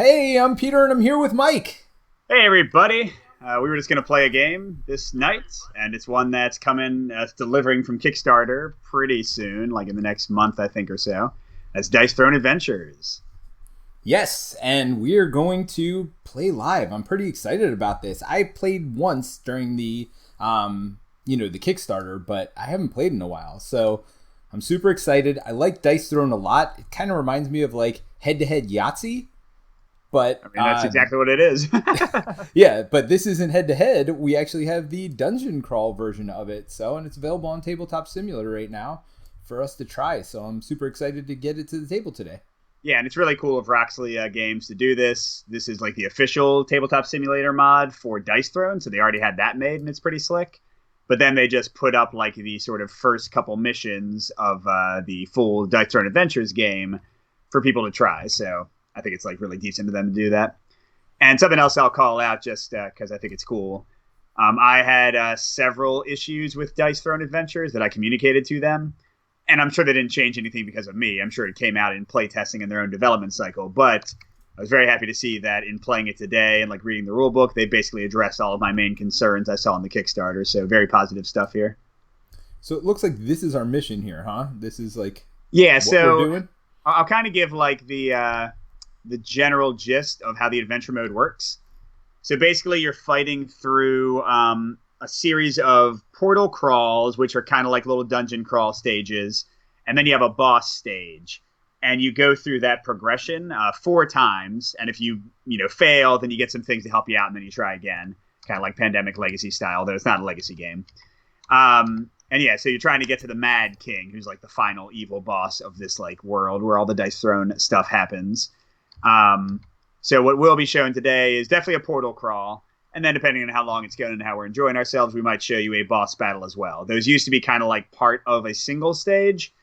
Hey, I'm Peter and I'm here with Mike. Hey everybody! We were just going to play a game this night, and it's one that's coming, delivering from Kickstarter pretty soon, like in the next month, I think, or so. That's Dice Throne Adventures. Yes, and we're going to play live. I'm pretty excited about this. I played once during the Kickstarter, but I haven't played in a while. So I'm super excited. I like Dice Throne a lot. It kind of reminds me of like head-to-head Yahtzee. But I mean, that's exactly what it is. yeah, but this isn't head-to-head. We actually have the dungeon crawl version of it. And it's available on Tabletop Simulator right now for us to try. So I'm super excited to get it to the table today. Yeah, and it's really cool of Roxley Games to do this. This is like the official Tabletop Simulator mod for Dice Throne, so they already had that made, and it's pretty slick. But then they just put up like the sort of first couple missions of the full Dice Throne Adventures game for people to try. So I think it's like really decent of them to do that. And something else I'll call out just because I think it's cool. I had several issues with Dice Throne Adventures that I communicated to them. And I'm sure they didn't change anything because of me. I'm sure it came out in playtesting in their own development cycle. But I was very happy to see that in playing it today and like reading the rule book, they basically addressed all of my main concerns I saw in the Kickstarter. So very positive stuff here. So it looks like this is our mission here, huh? This is like what we're doing? I'll kind of give like the general gist of how the adventure mode works. So basically you're fighting through a series of portal crawls, which are kind of like little dungeon crawl stages. And then you have a boss stage. And you go through that progression 4 times. And if you fail, then you get some things to help you out, and then you try again. Kind of like Pandemic Legacy style, though it's not a legacy game. And yeah, so you're trying to get to the Mad King, who's like the final evil boss of this like world where all the Dice Throne stuff happens. So what we'll be showing today is definitely a portal crawl. And then depending on how long it's going and how we're enjoying ourselves, we might show you a boss battle as well. Those used to be kind of like part of a single stage,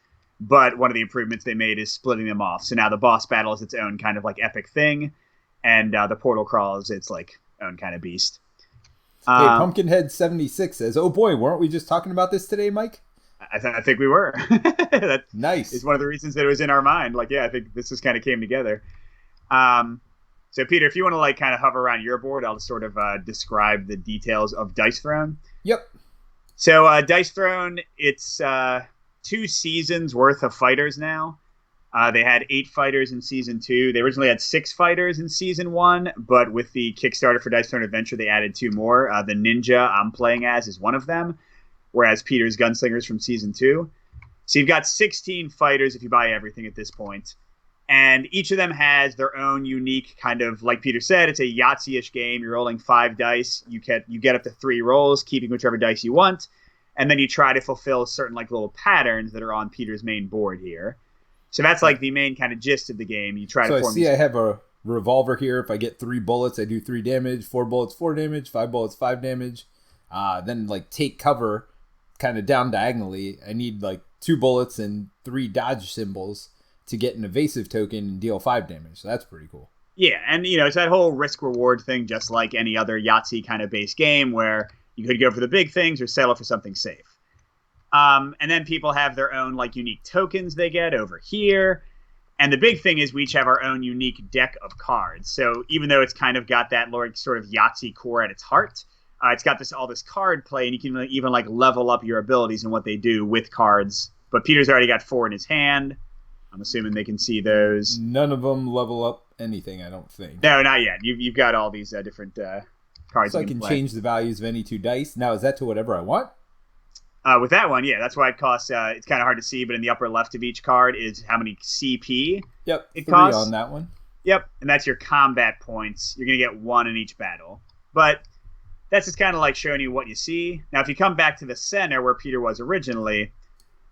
but one of the improvements they made is splitting them off. So now the boss battle is its own kind of like epic thing, and the portal crawl is its like own kind of beast. Hey, Pumpkinhead76 says, "Oh boy, weren't we just talking about this today, Mike?" I think we were. That nice. Is one of the reasons that it was in our mind. Like, yeah, I think this just kind of came together. So, Peter, if you want to like kind of hover around your board, I'll just sort of describe the details of Dice Throne. Yep. So, Dice Throne, it's 2 seasons worth of fighters now. They had 8 fighters in season 2. They originally had 6 fighters in season 1, but with the Kickstarter for Dice Throne Adventure, they added 2 more. The ninja I'm playing as is one of them, whereas Peter's gunslingers from season 2. So you've got 16 fighters if you buy everything at this point. And each of them has their own unique kind of, like Peter said, it's a Yahtzee-ish game. You're rolling 5 dice. You get up to 3 rolls, keeping whichever dice you want. And then you try to fulfill certain like little patterns that are on Peter's main board here. So that's like the main kind of gist of the game. You try to form. I have a revolver here. If I get 3 bullets, I do 3 damage. 4 bullets, 4 damage. 5 bullets, 5 damage. Then like take cover kind of down diagonally. I need like 2 bullets and 3 dodge symbols to get an evasive token and deal 5 damage. So that's pretty cool. Yeah, and it's that whole risk-reward thing, just like any other Yahtzee kind of base game where you could go for the big things or settle for something safe. And then people have their own like unique tokens they get over here. And the big thing is we each have our own unique deck of cards. So even though it's kind of got that sort of Yahtzee core at its heart, it's got all this card play, and you can even like level up your abilities and what they do with cards. But Peter's already got 4 in his hand. I'm assuming they can see those. None of them level up anything, I don't think. No, not yet. You've got all these different cards. So I can change the values of any 2 dice. Now, is that to whatever I want? With that one, yeah. That's why it costs, it's kind of hard to see, but in the upper left of each card is how many CP it 3 costs. On that one. Yep, and that's your combat points. You're going to get 1 in each battle. But that's just kind of like showing you what you see. Now, if you come back to the center where Peter was originally,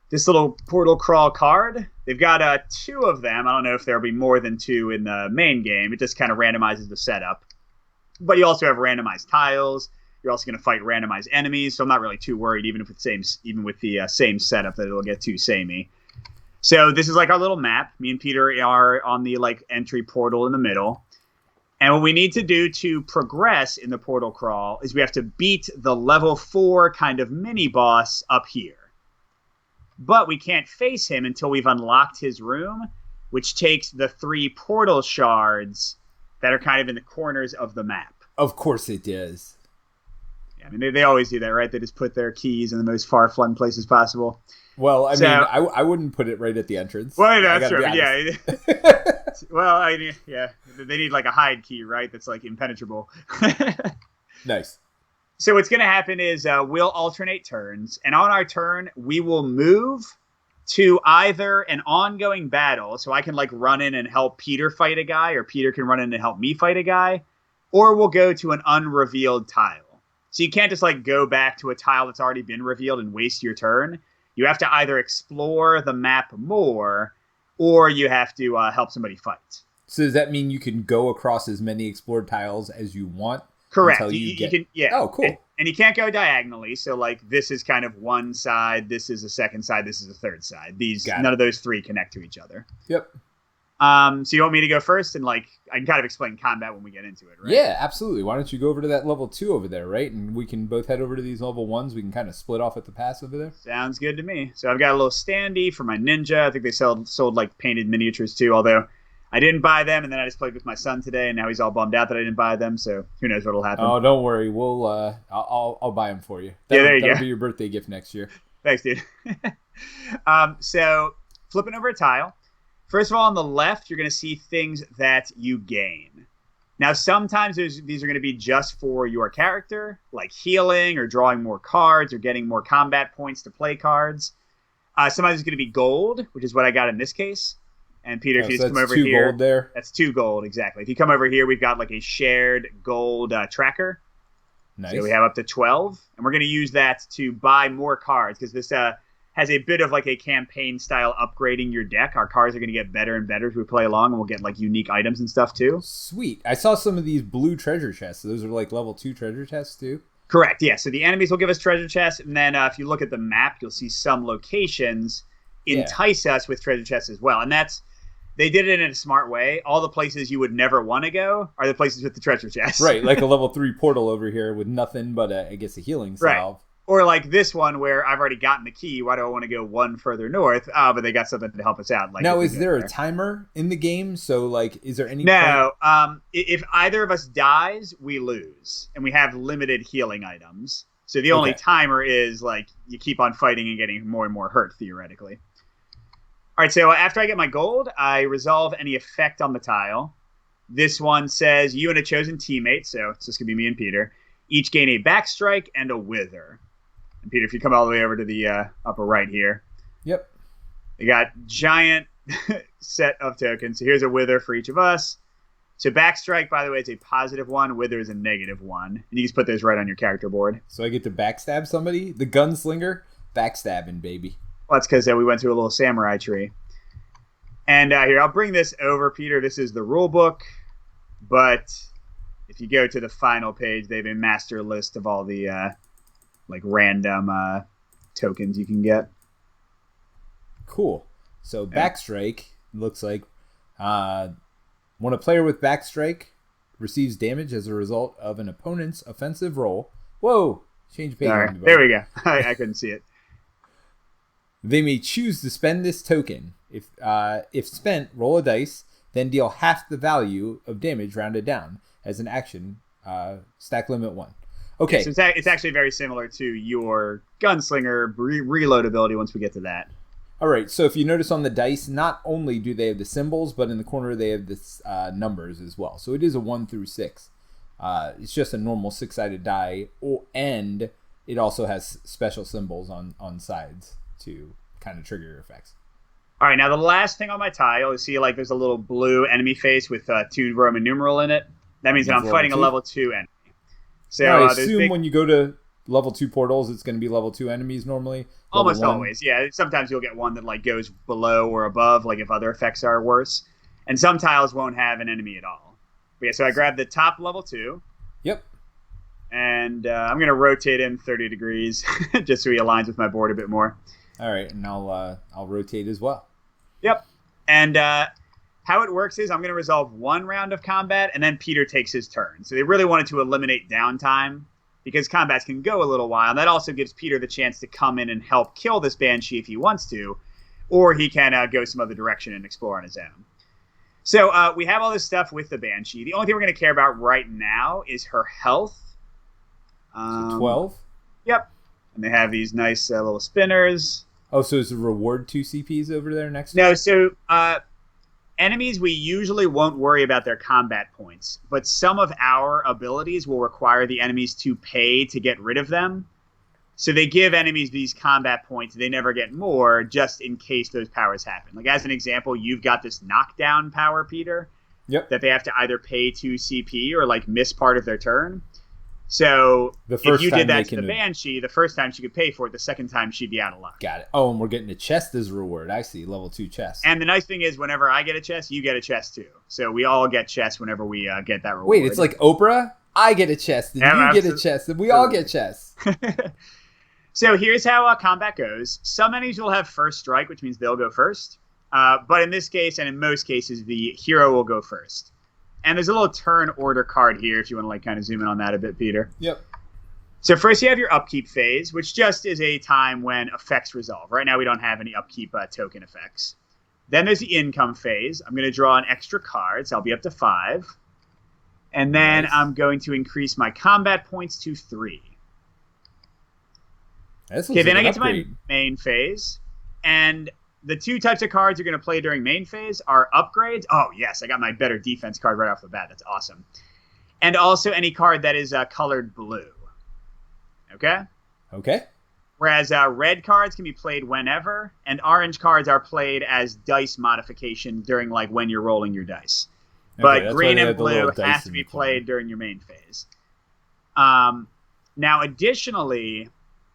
this little portal crawl card, they've got 2 of them. I don't know if there'll be more than 2 in the main game. It just kind of randomizes the setup. But you also have randomized tiles. You're also going to fight randomized enemies, so I'm not really too worried, even with the same setup, that it'll get too samey. So this is like our little map. Me and Peter are on the like entry portal in the middle. And what we need to do to progress in the portal crawl is we have to beat the level 4 kind of mini boss up here. But we can't face him until we've unlocked his room, which takes the 3 portal shards that are kind of in the corners of the map. Of course it does. Yeah, I mean, they always do that, right? They just put their keys in the most far-flung places possible. Well, I mean, I wouldn't put it right at the entrance. Well, that's true. Yeah. Well, they need like a hide key, right? That's like impenetrable. Nice. So what's going to happen is we'll alternate turns, and on our turn, we will move to either an ongoing battle, so I can like run in and help Peter fight a guy, or Peter can run in and help me fight a guy, or we'll go to an unrevealed tile. So you can't just like go back to a tile that's already been revealed and waste your turn. You have to either explore the map more, or you have to help somebody fight. So does that mean you can go across as many explored tiles as you want? Correct. You can, yeah. Oh, cool. And you can't go diagonally. So, like, this is kind of one side. This is a second side. This is a third side. None of those three connect to each other. Yep. So you want me to go first? And, like, I can kind of explain combat when we get into it, right? Yeah, absolutely. Why don't you go over to that level 2 over there, right? And we can both head over to these level 1s. We can kind of split off at the pass over there. Sounds good to me. So I've got a little standee for my ninja. I think they sold like, painted miniatures, too, although I didn't buy them, and then I just played with my son today, and now he's all bummed out that I didn't buy them, so who knows what'll happen. Oh, don't worry. I'll buy them for you. That'll be your birthday gift next year. Thanks, dude. So, flipping over a tile. First of all, on the left, you're going to see things that you gain. Now, sometimes these are going to be just for your character, like healing, or drawing more cards, or getting more combat points to play cards. Sometimes it's going to be gold, which is what I got in this case. And Peter, if you just come over here, 2 gold there. That's 2 gold, exactly. If you come over here, we've got like a shared gold tracker. Nice. So we have up to 12, and we're going to use that to buy more cards, because this has a bit of like a campaign style upgrading your deck. Our cards are going to get better and better as we play along, and we'll get like unique items and stuff too. Sweet. I saw some of these blue treasure chests. Those are like level 2 treasure chests too. Correct. Yeah. So the enemies will give us treasure chests, and then if you look at the map, you'll see some locations entice us with treasure chests as well, and they did it in a smart way. All the places you would never want to go are the places with the treasure chests. Right, like a level 3 portal over here with nothing but, I guess, a healing salve. Right. Or like this one where I've already gotten the key. Why do I want to go one further north? But they got something to help us out. Like, now, is there a timer in the game? So, like, is there any... No. If either of us dies, we lose. And we have limited healing items. So the only timer is, like, you keep on fighting and getting more and more hurt, theoretically. All right, so after I get my gold, I resolve any effect on the tile. This one says, you and a chosen teammate, so it's just going to be me and Peter, each gain a backstrike and a wither. And Peter, if you come all the way over to the upper right here. Yep. They got giant set of tokens. So here's a wither for each of us. So backstrike, by the way, is a positive 1. Wither is a negative 1. And you just put those right on your character board. So I get to backstab somebody? The gunslinger? Backstabbing, baby. Well, that's because we went through a little samurai tree. And here, I'll bring this over, Peter. This is the rule book. But if you go to the final page, they have a master list of all the random tokens you can get. Cool. So backstrike looks like when a player with backstrike receives damage as a result of an opponent's offensive roll. Whoa! Change page. Right, there we go. I couldn't see it. They may choose to spend this token. If spent, roll a dice, then deal half the value of damage rounded down. As an action, stack limit 1. Okay. So it's actually very similar to your gunslinger reload ability once we get to that. All right, so if you notice on the dice, not only do they have the symbols, but in the corner they have the numbers as well. So it is a 1 through 6. It's just a normal 6-sided die, and it also has special symbols on sides to kind of trigger your effects. All right, now the last thing on my tile, you see like there's a little blue enemy face with 2 Roman numeral in it. That means that I'm fighting a level 2 enemy. So I assume when you go to level 2 portals, it's going to be level 2 enemies normally. Almost always, yeah. Sometimes you'll get one that like goes below or above, like if other effects are worse. And some tiles won't have an enemy at all. But yeah, so I grabbed the top level 2. Yep. And I'm going to rotate him 30 degrees just so he aligns with my board a bit more. All right, and I'll rotate as well. Yep. And how it works is I'm going to resolve 1 round of combat, and then Peter takes his turn. So they really wanted to eliminate downtime because combats can go a little while. And that also gives Peter the chance to come in and help kill this Banshee if he wants to, or he can go some other direction and explore on his own. So we have all this stuff with the Banshee. The only thing we're going to care about right now is her health. So 12? Yep. And they have these nice little spinners. Oh, so is the reward 2 CPs over there next to No, it? so enemies, we usually won't worry about their combat points, but some of our abilities will require the enemies to pay to get rid of them. So they give enemies these combat points. They never get more just in case those powers happen. Like, as an example, you've got this knockdown power, Peter, Yep. that they have to either pay 2 CP or, like, miss part of their turn. So The first if you time did they that to can- the Banshee, the first time she could pay for it, the second time she'd be out of luck. Got it. Oh, and we're getting a chest as a reward. I see. Level 2 chest. And the nice thing is, whenever I get a chest, you get a chest too. So we all get chests whenever we get that reward. Wait, it's like Oprah? I get a chest, and Yeah, you get a chest, and we all get chests. So here's how combat goes. Some enemies will have first strike, which means they'll go first. But in this case, and in most cases, the hero will go first. And there's a little turn order card here if you want to like kind of zoom in on that a bit, Peter. Yep. So first you have your upkeep phase, which just is a time when effects resolve. Right now we don't have any upkeep token effects. Then there's the income phase. I'm going to draw an extra card, so I'll be up to 5. And then Nice. I'm going to increase my combat points to 3. This Okay, looks then like I an get to my upgrade. main phase. And the 2 types of cards you're going to play during main phase are upgrades. Oh, yes, I got my better defense card right off the bat. That's awesome. And also any card that is colored blue. Okay? Okay. Whereas red cards can be played whenever, and orange cards are played as dice modification during like when you're rolling your dice. But that's why green they and have the little blue dice has to in be the corner. played during your main phase. Now, additionally,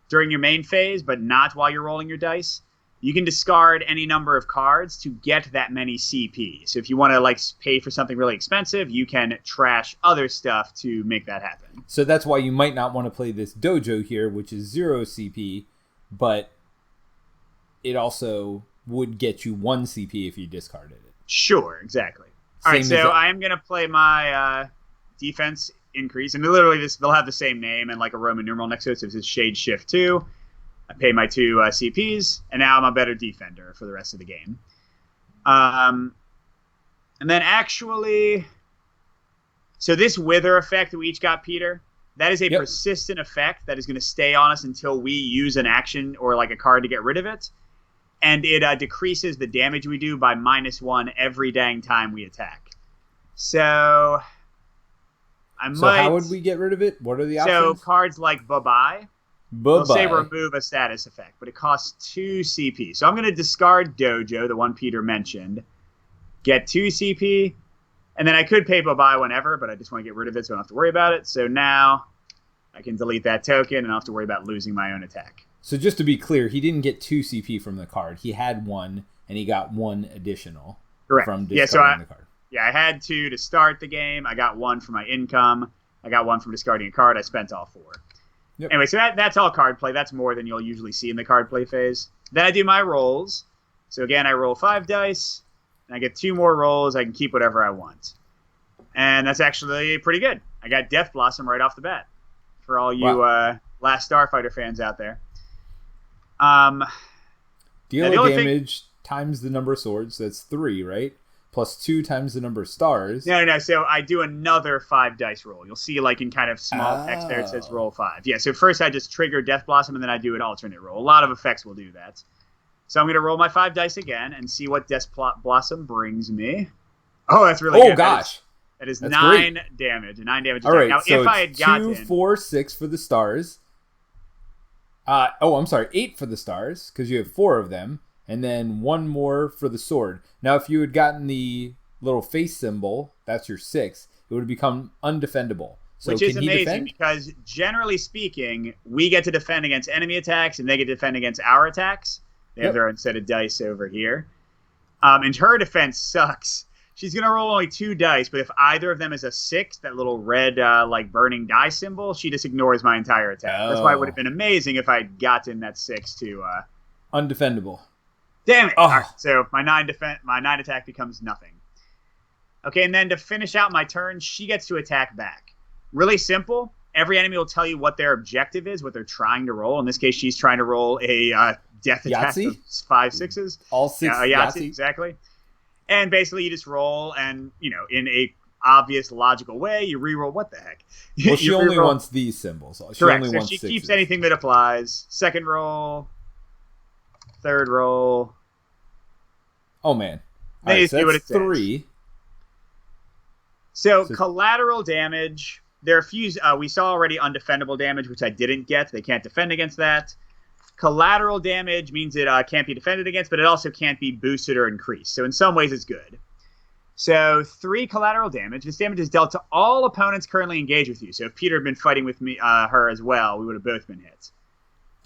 during your main phase, but not while you're rolling your dice, you can discard any number of cards to get that many CP. So if you want to like pay for something really expensive, you can trash other stuff to make that happen. So that's why you might not want to play this dojo here, which is 0 CP, but it also would get you 1 CP if you discarded it. Sure, exactly. All right, Same as so that- I am going to play my defense increase. And literally, they'll have the same name and like a Roman numeral next to it. So it's Shade Shift 2. I pay my 2 CPs, and now I'm a better defender for the rest of the game. And then actually... So this Wither effect that we each got, Peter, that is a persistent effect that is going to stay on us until we use an action or like a card to get rid of it. And it decreases the damage we do by -1 every dang time we attack. So how would we get rid of it? What are the options? So cards like Bye-Bye, they'll say remove a status effect, but it costs 2 CP. So I'm going to discard Dojo, the one Peter mentioned, get 2 CP, and then I could pay Bye-Bye whenever, but I just want to get rid of it so I don't have to worry about it. So now I can delete that token and I don't have to worry about losing my own attack. So just to be clear, he didn't get 2 CP from the card. He had 1, and he got 1 additional from discarding the card. Yeah, I had 2 to start the game. I got 1 for my income. I got 1 from discarding a card. I spent all 4. Yep. Anyway, so that's all card play. That's more than you'll usually see in the card play phase. Then I do my rolls. So again, I roll 5 dice, and I get 2 more rolls. I can keep whatever I want. And that's actually pretty good. I got Death Blossom right off the bat for all you Last Starfighter fans out there. Deal damage times the number of swords. That's 3, right? Plus 2 times the number of stars. No. So I do another 5 dice roll. You'll see, like in kind of small text there, it says roll 5. Yeah. So first I just trigger Death Blossom, and then I do an alternate roll. A lot of effects will do that. So I'm going to roll my 5 dice again and see what Death Blossom brings me. Oh, that's really good. Oh gosh, that is that's 9 great. damage. 9 damage. All right. Now, so if I had gotten 2, 4, 6 for the stars. I'm sorry, 8 for the stars because you have 4 of them. And then 1 more for the sword. Now, if you had gotten the little face symbol, that's your 6, it would have become undefendable. So which is amazing because, generally speaking, we get to defend against enemy attacks and they get to defend against our attacks. They have their own set of dice over here. And her defense sucks. She's going to roll only 2 dice, but if either of them is a 6, that little red, like, burning die symbol, she just ignores my entire attack. That's why it would have been amazing if I had gotten that 6 to... undefendable. Damn it! Oh. Right, so my 9 attack becomes nothing. Okay, and then to finish out my turn, she gets to attack back. Really simple. Every enemy will tell you what their objective is, what they're trying to roll. In this case, she's trying to roll a death attack Yahtzee? of 5 6s. All 6 Yahtzee, exactly. And basically, you just roll, and in a obvious, logical way, you reroll. What the heck? Well, she only wants these symbols. She Correct. only So wants she sixes. keeps anything that applies. Second roll, third roll. Oh man! All right, so that's 3. So collateral damage. There are a few. We saw already undefendable damage, which I didn't get. They can't defend against that. Collateral damage means it can't be defended against, but it also can't be boosted or increased. So in some ways, it's good. So 3 collateral damage. This damage is dealt to all opponents currently engaged with you. So if Peter had been fighting with me, her as well, we would have both been hit.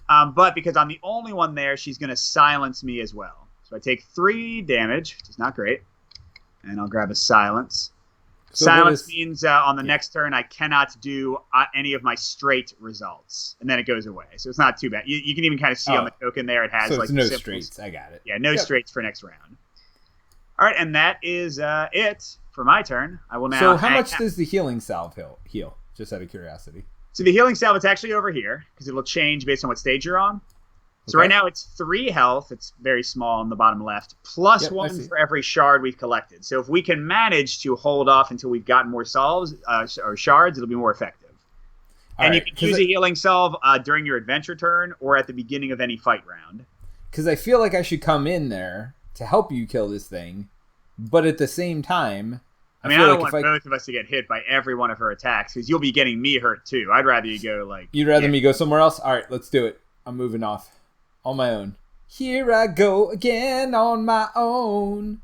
But because I'm the only one there, she's going to silence me as well. So I take 3 damage, which is not great. And I'll grab a silence. So silence means on the next turn, I cannot do any of my straight results. And then it goes away. So it's not too bad. You can even kind of see on the token there, it has so like no straights. I got it. Yeah, no straights for next round. All right, and that is it for my turn. I will now. So how much does the healing salve heal? Just out of curiosity. So the healing salve, it's actually over here because it'll change based on what stage you're on. So right now it's 3 health. It's very small on the bottom left, plus 1 for every shard we've collected. So if we can manage to hold off until we've gotten more salves or shards, it'll be more effective. And you can use a healing salve during your adventure turn or at the beginning of any fight round. Because I feel like I should come in there to help you kill this thing, but at the same time, I don't want both of us to get hit by every one of her attacks because you'll be getting me hurt too. I'd rather you go like. You'd rather me go somewhere else? All right, let's do it. I'm moving off. On my own. Here I go again on my own.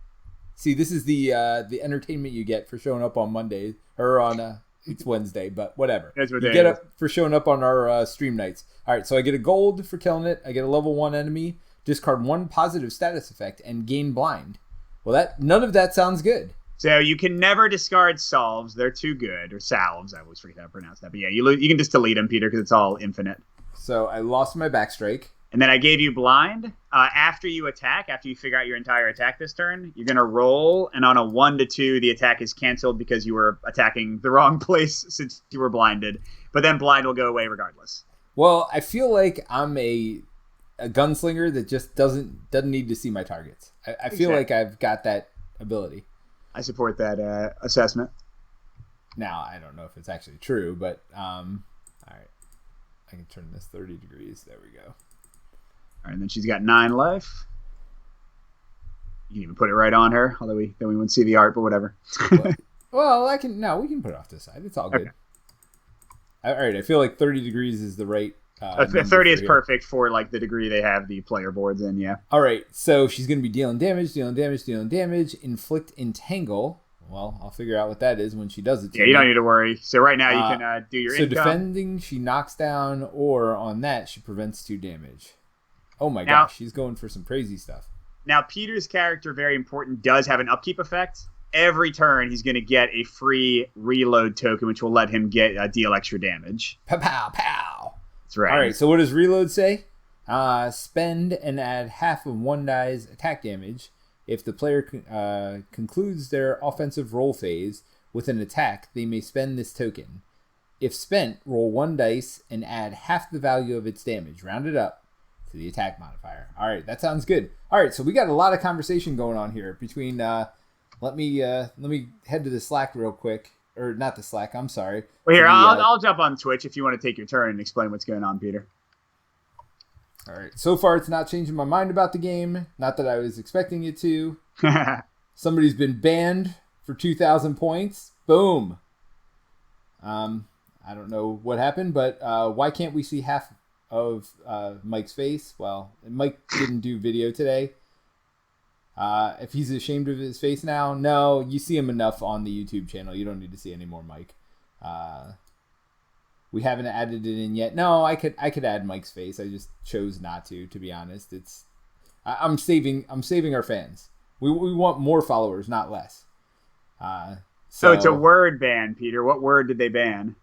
See, this is the entertainment you get for showing up on Monday or on it's Wednesday, but whatever. That's what you get up for showing up on our stream nights. All right, so I get a gold for killing it. I get a level 1 enemy, discard 1 positive status effect, and gain blind. Well, none of that sounds good. So you can never discard salves; they're too good, or salves. I always forget how to pronounce that, but yeah, you can just delete them, Peter, because it's all infinite. So I lost my backstrike. And then I gave you blind. After you attack, after you figure out your entire attack this turn, you're going to roll. And on a 1 to 2, the attack is canceled because you were attacking the wrong place since you were blinded. But then blind will go away regardless. Well, I feel like I'm a gunslinger that just doesn't need to see my targets. I feel like I've got that ability. I support that assessment. Now, I don't know if it's actually true, but all right. I can turn this 30 degrees. There we go. All right, and then she's got 9 life. You can even put it right on her, although we wouldn't see the art, but whatever. Well, we can put it off this side. It's all good. Okay. All right, I feel like 30 degrees is the right 30 is perfect for like the degree they have the player boards in, yeah. All right, so she's going to be dealing damage, inflict entangle. Well, I'll figure out what that is when she does it. Yeah, you don't need to worry. So right now you can do your income. So defending, she knocks down, or on that, she prevents 2 damage. Oh my gosh, she's going for some crazy stuff. Now, Peter's character, very important, does have an upkeep effect. Every turn, he's going to get a free reload token, which will let him deal extra damage. Pow, pow, pow. That's right. All right, so what does reload say? Spend and add half of one die's attack damage. If the player concludes their offensive roll phase with an attack, they may spend this token. If spent, roll 1 dice and add half the value of its damage. Round it up to the attack modifier. All right, that sounds good. All right, so we got a lot of conversation going on here between. Let me head to the Slack real quick, or not the Slack. I'm sorry. Well, here I'll jump on Twitch if you want to take your turn and explain what's going on, Peter. All right. So far, it's not changing my mind about the game. Not that I was expecting it to. Somebody's been banned for 2,000 points. Boom. I don't know what happened, but why can't we see half of Mike's face? Well, Mike didn't do video today. If he's ashamed of his face now, no, you see him enough on the YouTube channel. You don't need to see any more Mike. We haven't added it in yet. No, I could add Mike's face. I just chose not to be honest. I'm saving our fans. We want more followers, not less. So it's a word ban, Peter. What word did they ban?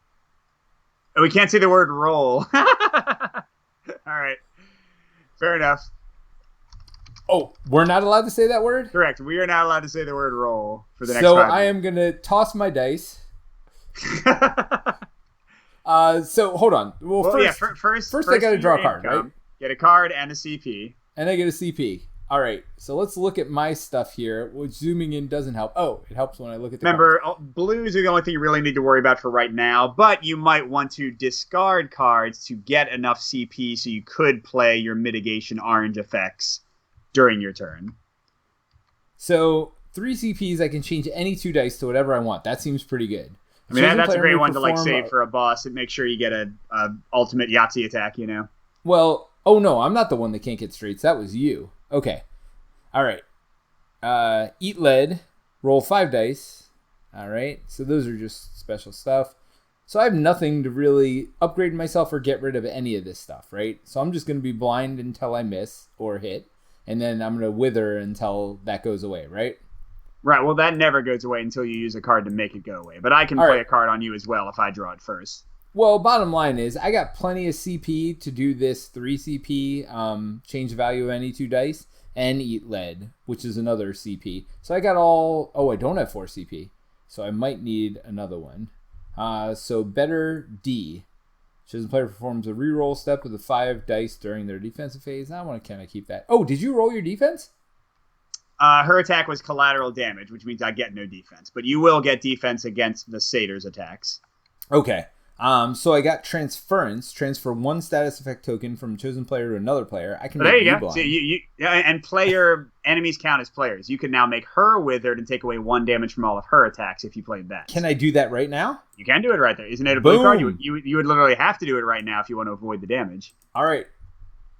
Oh, we can't say the word roll. All right. Fair enough. Oh, we're not allowed to say that word? Correct. We are not allowed to say the word roll for the next 5 So minutes. I am going to toss my dice. So hold on. Well, first I got to draw a card, right? Get a card and a CP. And I get a CP. All right, so let's look at my stuff here, which zooming in doesn't help. Oh, it helps when I look at the Remember, cards. blues are the only thing you really need to worry about for right now, but you might want to discard cards to get enough CP so you could play your mitigation orange effects during your turn. So 3 CPs, I can change any 2 dice to whatever I want. That seems pretty good. I mean, that's a great one to like save for a boss and make sure you get a ultimate Yahtzee attack, you know? Well, oh no, I'm not the one that can't get straights. That was you. Okay. All right. Eat lead. Roll 5 dice. All right. So those are just special stuff. So I have nothing to really upgrade myself or get rid of any of this stuff, right? So I'm just going to be blind until I miss or hit. And then I'm going to wither until that goes away, right? Right. Well, that never goes away until you use a card to make it go away. But I can play a card on you as well if I draw it first. Well, bottom line is I got plenty of CP to do this 3 CP, change the value of any 2 dice, and eat lead, which is another CP. So I got all... Oh, I don't have 4 CP. So I might need another one. So better D. Chosen player performs a reroll step with the 5 dice during their defensive phase. I want to kind of keep that. Oh, did you roll your defense? Her attack was collateral damage, which means I get no defense. But you will get defense against the satyr's attacks. Okay. So I got transference. Transfer 1 status effect token from a chosen player to another player. I can there make you you go. blind. So and player enemies count as players. You can now make her withered and take away 1 damage from all of her attacks if you played that. Can I do that right now? You can do it right there. Isn't it a blue Boom. card? You would literally have to do it right now if you want to avoid the damage. All right.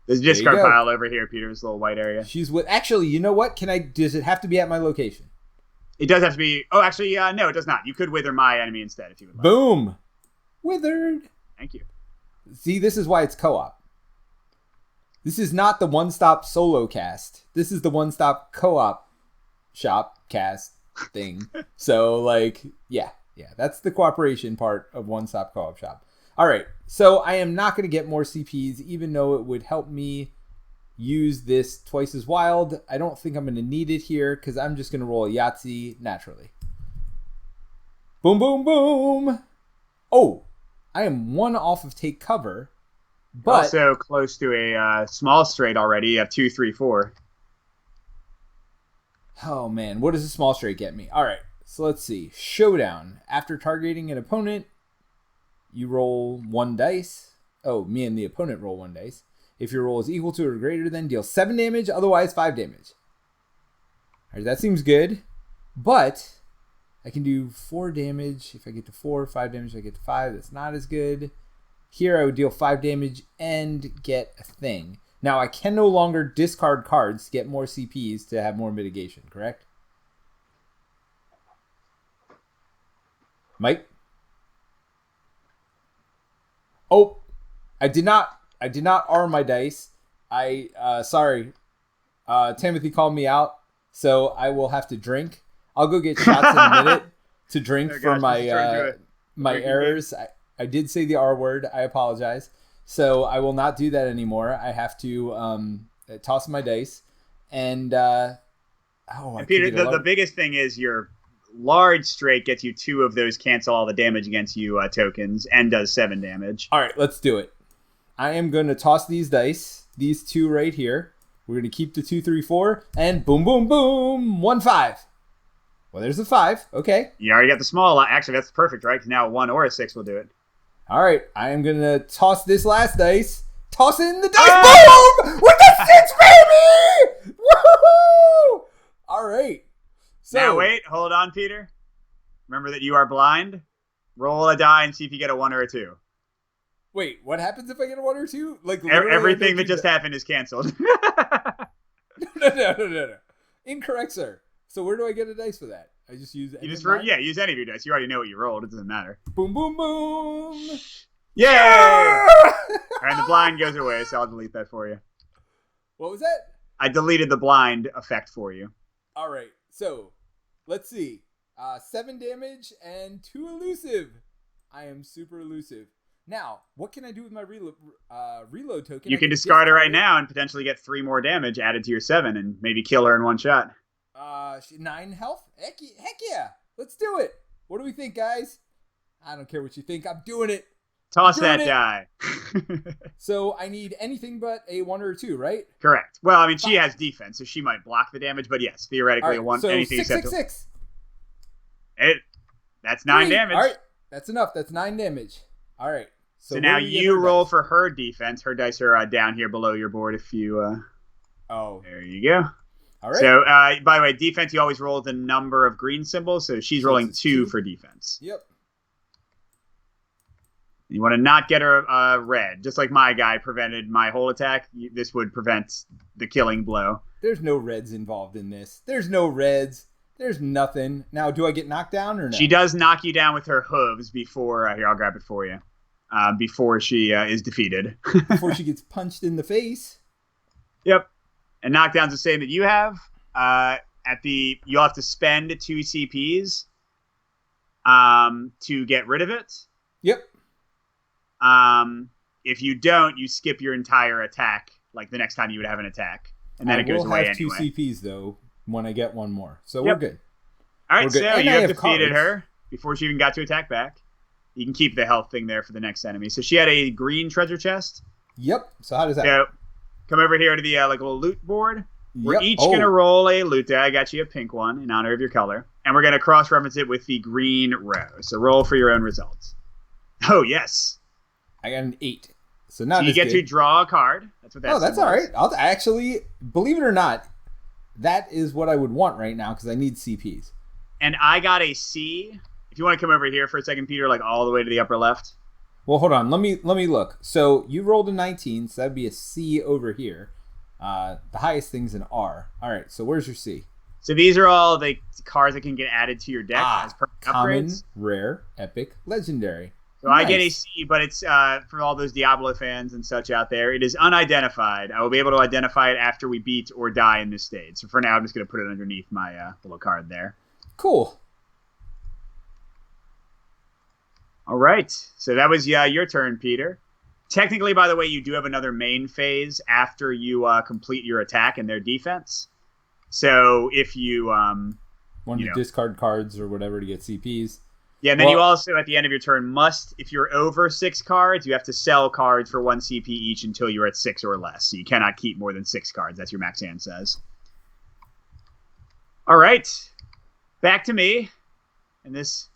There's a discard pile over here, Peter's little white area. She's with. Actually, you know what? Does it have to be at my location? It does have to be. Oh, actually, no, it does not. You could wither my enemy instead if you would like. Boom. Withered. Thank you. See, this is why it's co-op. This is not the one-stop solo cast. This is the one-stop co-op shop cast thing. So, like, yeah, that's the cooperation part of one-stop co-op shop. All right, so I am not going to get more CPs, even though it would help me use this twice as wild. I don't think I'm going to need it here because I'm just going to roll a Yahtzee naturally. Boom, boom, boom. Oh, I am 1 off of take cover, but also close to a small straight already. You have 2, 3, 4. Oh man, what does a small straight get me? All right, so let's see. Showdown. After targeting an opponent, you roll 1 dice. Oh, me and the opponent roll 1 dice. If your roll is equal to or greater than, deal 7 damage, otherwise 5 damage. All right, that seems good, but I can do 4 damage if I get to 4, 5 damage if I get to 5. That's not as good. Here I would deal 5 damage and get a thing. Now I can no longer discard cards to get more CPs to have more mitigation, correct? Mike? Oh, I did not arm my dice. Sorry. Timothy called me out, so I will have to drink. I'll go get shots in a minute to drink for my errors. I did say the R word. I apologize. So I will not do that anymore. I have to toss my dice. And Peter, the biggest thing is your large straight gets you 2 of those cancel all the damage against you tokens and does 7 damage. All right, let's do it. I am going to toss these dice, these 2 right here. We're going to keep the 2, 3, 4, and boom, boom, boom, 1, 5. Well, there's a 5. Okay. You already got the small. Actually, that's perfect, right? Because now a 1 or a 6 will do it. All right. I am going to toss this last dice. Toss in the dice. Boom! With the 6, baby! Woohoo! All right. So, now, wait. Hold on, Peter. Remember that you are blind. Roll a die and see if you get a 1 or a 2. Wait, what happens if I get a 1 or 2? Like everything that just happened is canceled. No. Incorrect, sir. So where do I get a dice for that? I just use use any of your dice. You already know what you rolled. It doesn't matter. Boom, boom, boom. Yeah! All right, the blind goes away, so I'll delete that for you. What was that? I deleted the blind effect for you. All right, so let's see. 7 damage and 2 elusive. I am super elusive. Now, what can I do with my reload token? You can discard it right now and potentially get 3 more damage added to your 7 and maybe kill her in 1 shot. 9 health? Heck yeah. Let's do it. What do we think, guys? I don't care what you think. I'm doing it. Toss Doing that it. die. So I need anything but a 1 or a 2, right? Correct. Well, I mean, she has defense, so she might block the damage, but yes, theoretically, All right, so anything 6, except 6, 6. That's 9 damage. All right, that's enough. That's 9 damage. All right. So now where do we get you her roll dice? for her defense. Her dice are down here below your board. If you, Oh, there you go. all right. So, by the way, defense, you always roll the number of green symbols. So she's rolling it's 2 2? for defense. Yep. You want to not get her red, just like my guy prevented my whole attack. This would prevent the killing blow. There's no reds involved in this. There's no reds. There's nothing. Now, do I get knocked down or no? She does knock you down with her hooves before. Here, I'll grab it for you. Before she is defeated. Before she gets punched in the face. Yep. And knockdown's the same that you have. You'll have to spend 2 CPs to get rid of it. Yep. If you don't, you skip your entire attack, like the next time you would have an attack, and then it goes away anyway. I will have 2 CPs though when I get one more, so Yep. we're good. All right, We're good. so And you I have have defeated cards. her before she even got to attack back. You can keep the health thing there for the next enemy. So she had a green treasure chest. Yep. So how does that? So come over here to the like little loot board. We're Yep. each gonna roll a loot die. I got you a pink one in honor of your color, and we're gonna cross-reference it with the green row. So roll for your own results. Oh yes. I got an 8. So now So you get to draw a card. That's what that. Oh, that's all right. I'll actually, believe it or not, that is what I would want right now because I need CPs. And I got a C. If you want to come over here for a second, Peter, like all the way to the upper left. Well, hold on. Let me look. So you rolled a 19, so that'd be a C over here. The highest thing's an R. All right. So where's your C? So these are all the cards that can get added to your deck as permanent Common, upgrades. rare, epic, legendary. So nice. I get a C, but it's for all those Diablo fans and such out there. It is unidentified. I will be able to identify it after we beat or die in this stage. So for now, I'm just going to put it underneath my little card there. Cool. All right. So that was your turn, Peter. Technically, by the way, you do have another main phase after you complete your attack and their defense. So if you want to discard cards or whatever to get CPs. Yeah, and then you also, at the end of your turn, if you're over 6 cards, you have to sell cards for 1 CP each until you're at 6 or less. So you cannot keep more than 6 cards. That's your max hand says. All right. Back to me. And this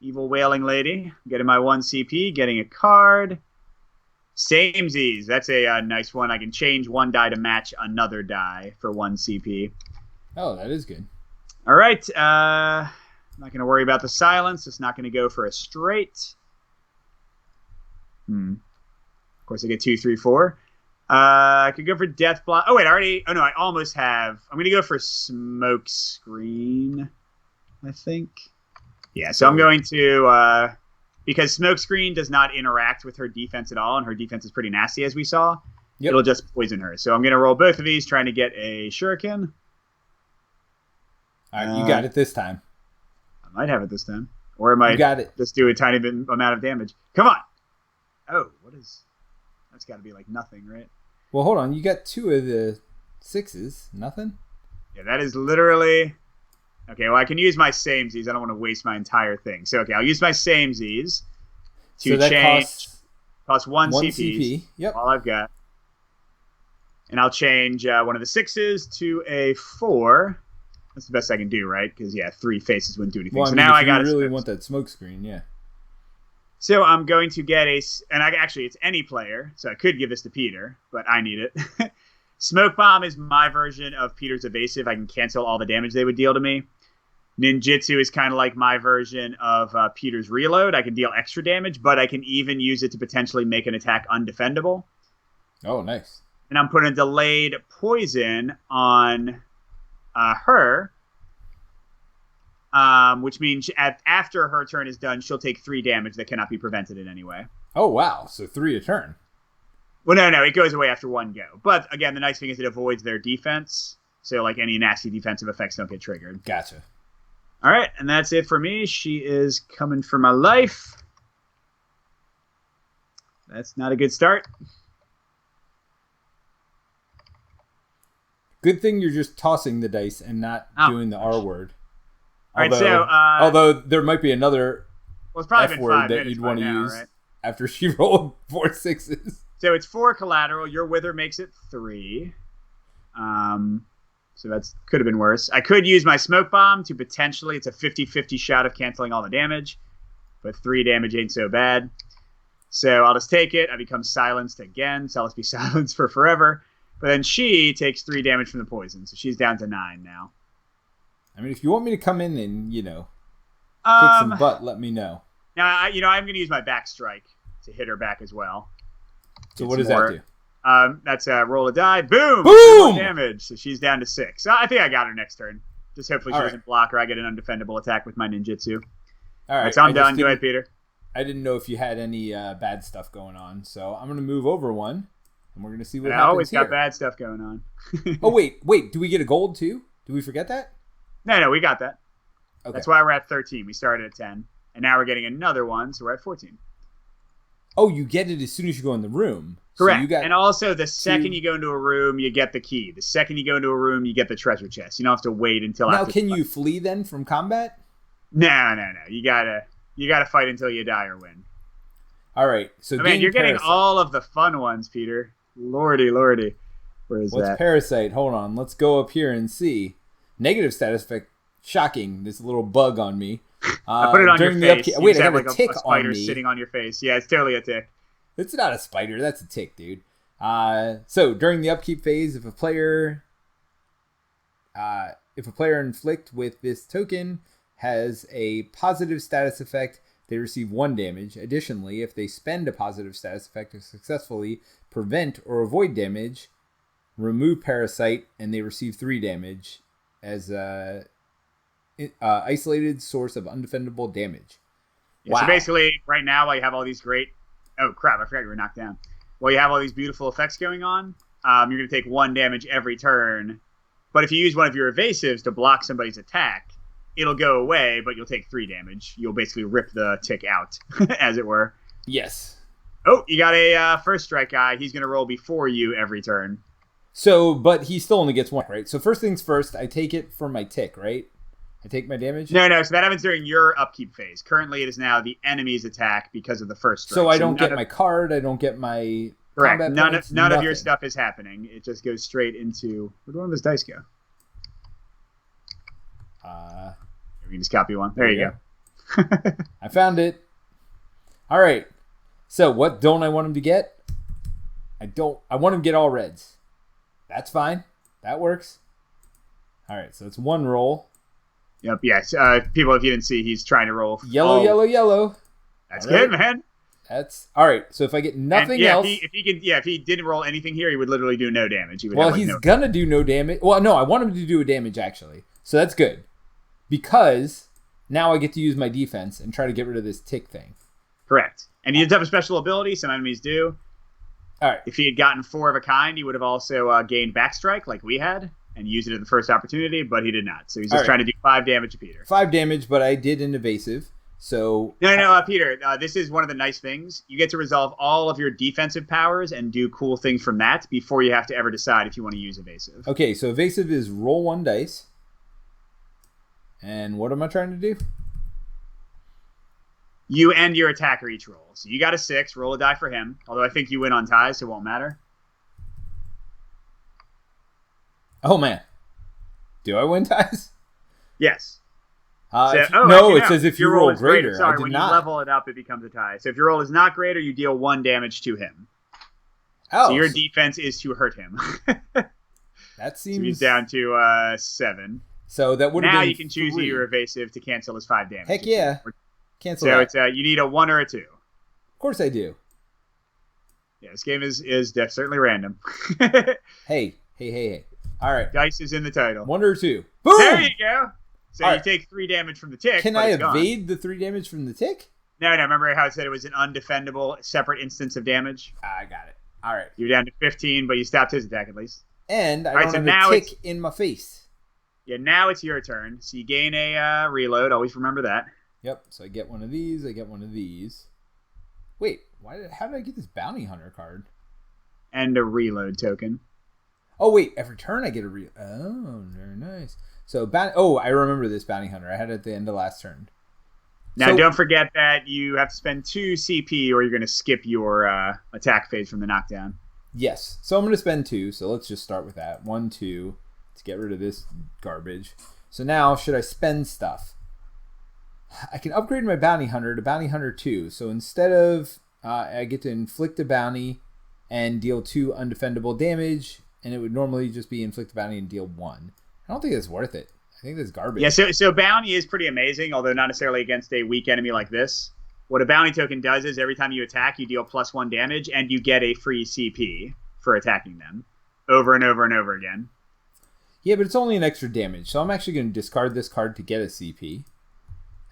evil wailing lady. I'm getting my 1 CP, getting a card. Samesies. That's a nice one. I can change 1 die to match another die for 1 CP. Oh, that is good. All right. I'm not going to worry about the silence. It's not going to go for a straight. Of course, I get 2, 3, 4. I could go for death block. Oh, wait, I almost have. I'm going to go for smoke screen, I think. Yeah, so I'm going to, because smoke screen does not interact with her defense at all, and her defense is pretty nasty, as we saw. Yep. It'll just poison her. So I'm going to roll both of these, trying to get a shuriken. All right, you got it this time. I might have it this time. Or I might just do a tiny bit amount of damage. Come on! Oh, that's got to be like nothing, right? Well, hold on. You got 2 of the 6s. Nothing? Yeah, that is literally... Okay, well, I can use my samesies. I don't want to waste my entire thing. So, okay, I'll use my samesies to change... Costs 1 CP. Yep. All I've got. And I'll change one of the 6s to a 4. That's the best I can do, right? Because, 3 faces wouldn't do anything. Well, so now I got to... really want that smoke screen, yeah. So I'm going to get actually, it's any player, so I could give this to Peter, but I need it. Smoke Bomb is my version of Peter's Evasive. I can cancel all the damage they would deal to me. Ninjutsu is kind of like my version of Peter's Reload. I can deal extra damage, but I can even use it to potentially make an attack undefendable. Oh, nice. And I'm putting a delayed poison on her, which means after her turn is done, she'll take 3 damage that cannot be prevented in any way. Oh, wow. So 3 a turn. Well, no, it goes away after 1 go. But, again, the nice thing is it avoids their defense. So, like, any nasty defensive effects don't get triggered. Gotcha. All right, and that's it for me. She is coming for my life. That's not a good start. Good thing you're just tossing the dice and not doing the R word. All right, so... although there might be another it's probably F been word 5 that minutes you'd want to now, use. Right? after she rolled 4 6s. So it's 4 collateral. Your Wither makes it 3. So that's could have been worse. I could use my Smoke Bomb to potentially, it's a 50-50 shot of canceling all the damage, but 3 damage ain't so bad. So I'll just take it. I become silenced again, so I'll just be silenced for forever. But then she takes 3 damage from the poison, so she's down to 9 now. I mean, if you want me to come in and, kick some butt, let me know. Now, I'm going to use my back strike to hit her back as well. So what does that do? That's a roll a die. Boom! Boom! Damage. So she's down to 6. So I think I got her next turn. Just hopefully she doesn't block or I get an undefendable attack with my ninjutsu. All right. So I'm done. Go ahead, Peter. I didn't know if you had any bad stuff going on. So I'm going to move over one, and we're going to see what happens here. I always got bad stuff going on. Oh, wait. Do we get a gold, too? Do we forget that? No, we got that. Okay. That's why we're at 13. We started at 10. And now we're getting another one, so we're at 14. Oh, you get it as soon as you go in the room. Correct. So you got and also, the second you go into a room, you get the key. The second you go into a room, you get the treasure chest. You don't have to wait until now, after. Can you flee then from combat? No. You gotta fight until you die or win. All right. So man, you're getting all of the fun ones, Peter. Lordy. Where is that? What's Parasite? Hold on. Let's go up here and see. Negative status effect. Shocking. This little bug on me. I put it on your face. Wait, I have like a tick a spider on me. sitting on your face. Yeah, it's totally a tick. It's not a spider. That's a tick, dude. So during the upkeep phase, if a player inflict with this token has a positive status effect, they receive 1 damage. Additionally, if they spend a positive status effect to successfully prevent or avoid damage, remove Parasite, and they receive 3 damage as isolated source of undefendable damage. Yeah, wow. So basically, right now, while you have all these great... Oh, crap, I forgot you were knocked down. While you have all these beautiful effects going on, you're going to take 1 damage every turn. But if you use one of your evasives to block somebody's attack, it'll go away, but you'll take 3 damage. You'll basically rip the tick out, as it were. Yes. Oh, you got a first strike guy. He's going to roll before you every turn. So, but he still only gets 1, right? So first things first, I take it for my tick, right? I take my damage? No, so that happens during your upkeep phase. Currently, it is now the enemy's attack because of the first strike. So I don't get my card, I don't get my correct. None of your stuff is happening. It just goes straight into... Where'd one of those dice go? We can just copy one. There you go. I found it. All right. So what don't I want him to get? I want him to get all reds. That's fine. That works. All right. So it's 1 roll. Yep. Yes. People, if you didn't see, he's trying to roll yellow. That's good, man. That's all right. So if I get nothing else, if he didn't roll anything here, he would literally do no damage. He would he's gonna do no damage. Well, no, I want him to do a damage actually. So that's good because now I get to use my defense and try to get rid of this tick thing. Correct. And he does have a special ability. Some enemies do. All right. If he had gotten 4 of a kind, he would have also gained backstrike like we had and used it at the first opportunity, but he did not. So he's just trying to do 5 damage to Peter. 5 damage, but I did an evasive. So no, Peter. This is one of the nice things. You get to resolve all of your defensive powers and do cool things from that before you have to ever decide if you want to use evasive. Okay, so evasive is roll 1 dice. And what am I trying to do? You and your attacker each roll. So you got a 6. Roll a die for him. Although I think you win on ties, so it won't matter. Oh man, do I win ties? Yes. It says if you roll greater. Sorry, I did when not. you level it up, it becomes a tie. So if your roll is not greater, you deal 1 damage to him. Oh, so your defense is to hurt him. That seems. So he's down to 7. So that would have been. Now you can choose your evasive to cancel his 5 damage. Heck yeah, cancel. So that. It's you need a 1 or a 2. Of course I do. Yeah, this game is certainly random. Hey. All right. Dice is in the title. 1 or 2. Boom! There you go. So you take 3 damage from the tick. Can I evade the 3 damage from the tick? No. Remember how I said it was an undefendable separate instance of damage? I got it. All right. You're down to 15, but you stopped his attack at least. And I don't have a tick in my face. Yeah, now it's your turn. So you gain a reload. Always remember that. Yep. So I get one of these. Wait. How did I get this bounty hunter card? And a reload token. Oh, wait. Every turn I get a reload. Oh, very nice. So, I remember this bounty hunter. I had it at the end of last turn. Now, don't forget that you have to spend 2 CP or you're going to skip your attack phase from the knockdown. Yes. So I'm going to spend 2. So let's just start with that. 1, 2 to get rid of this garbage. So now, should I spend stuff? I can upgrade my Bounty Hunter to Bounty Hunter 2. So instead of, I get to inflict a bounty and deal 2 undefendable damage, and it would normally just be inflict a bounty and deal 1. I don't think that's worth it. I think that's garbage. Yeah, so bounty is pretty amazing, although not necessarily against a weak enemy like this. What a bounty token does is every time you attack, you deal +1 damage, and you get a free CP for attacking them over and over and over again. Yeah, but it's only an extra damage, so I'm actually going to discard this card to get a CP.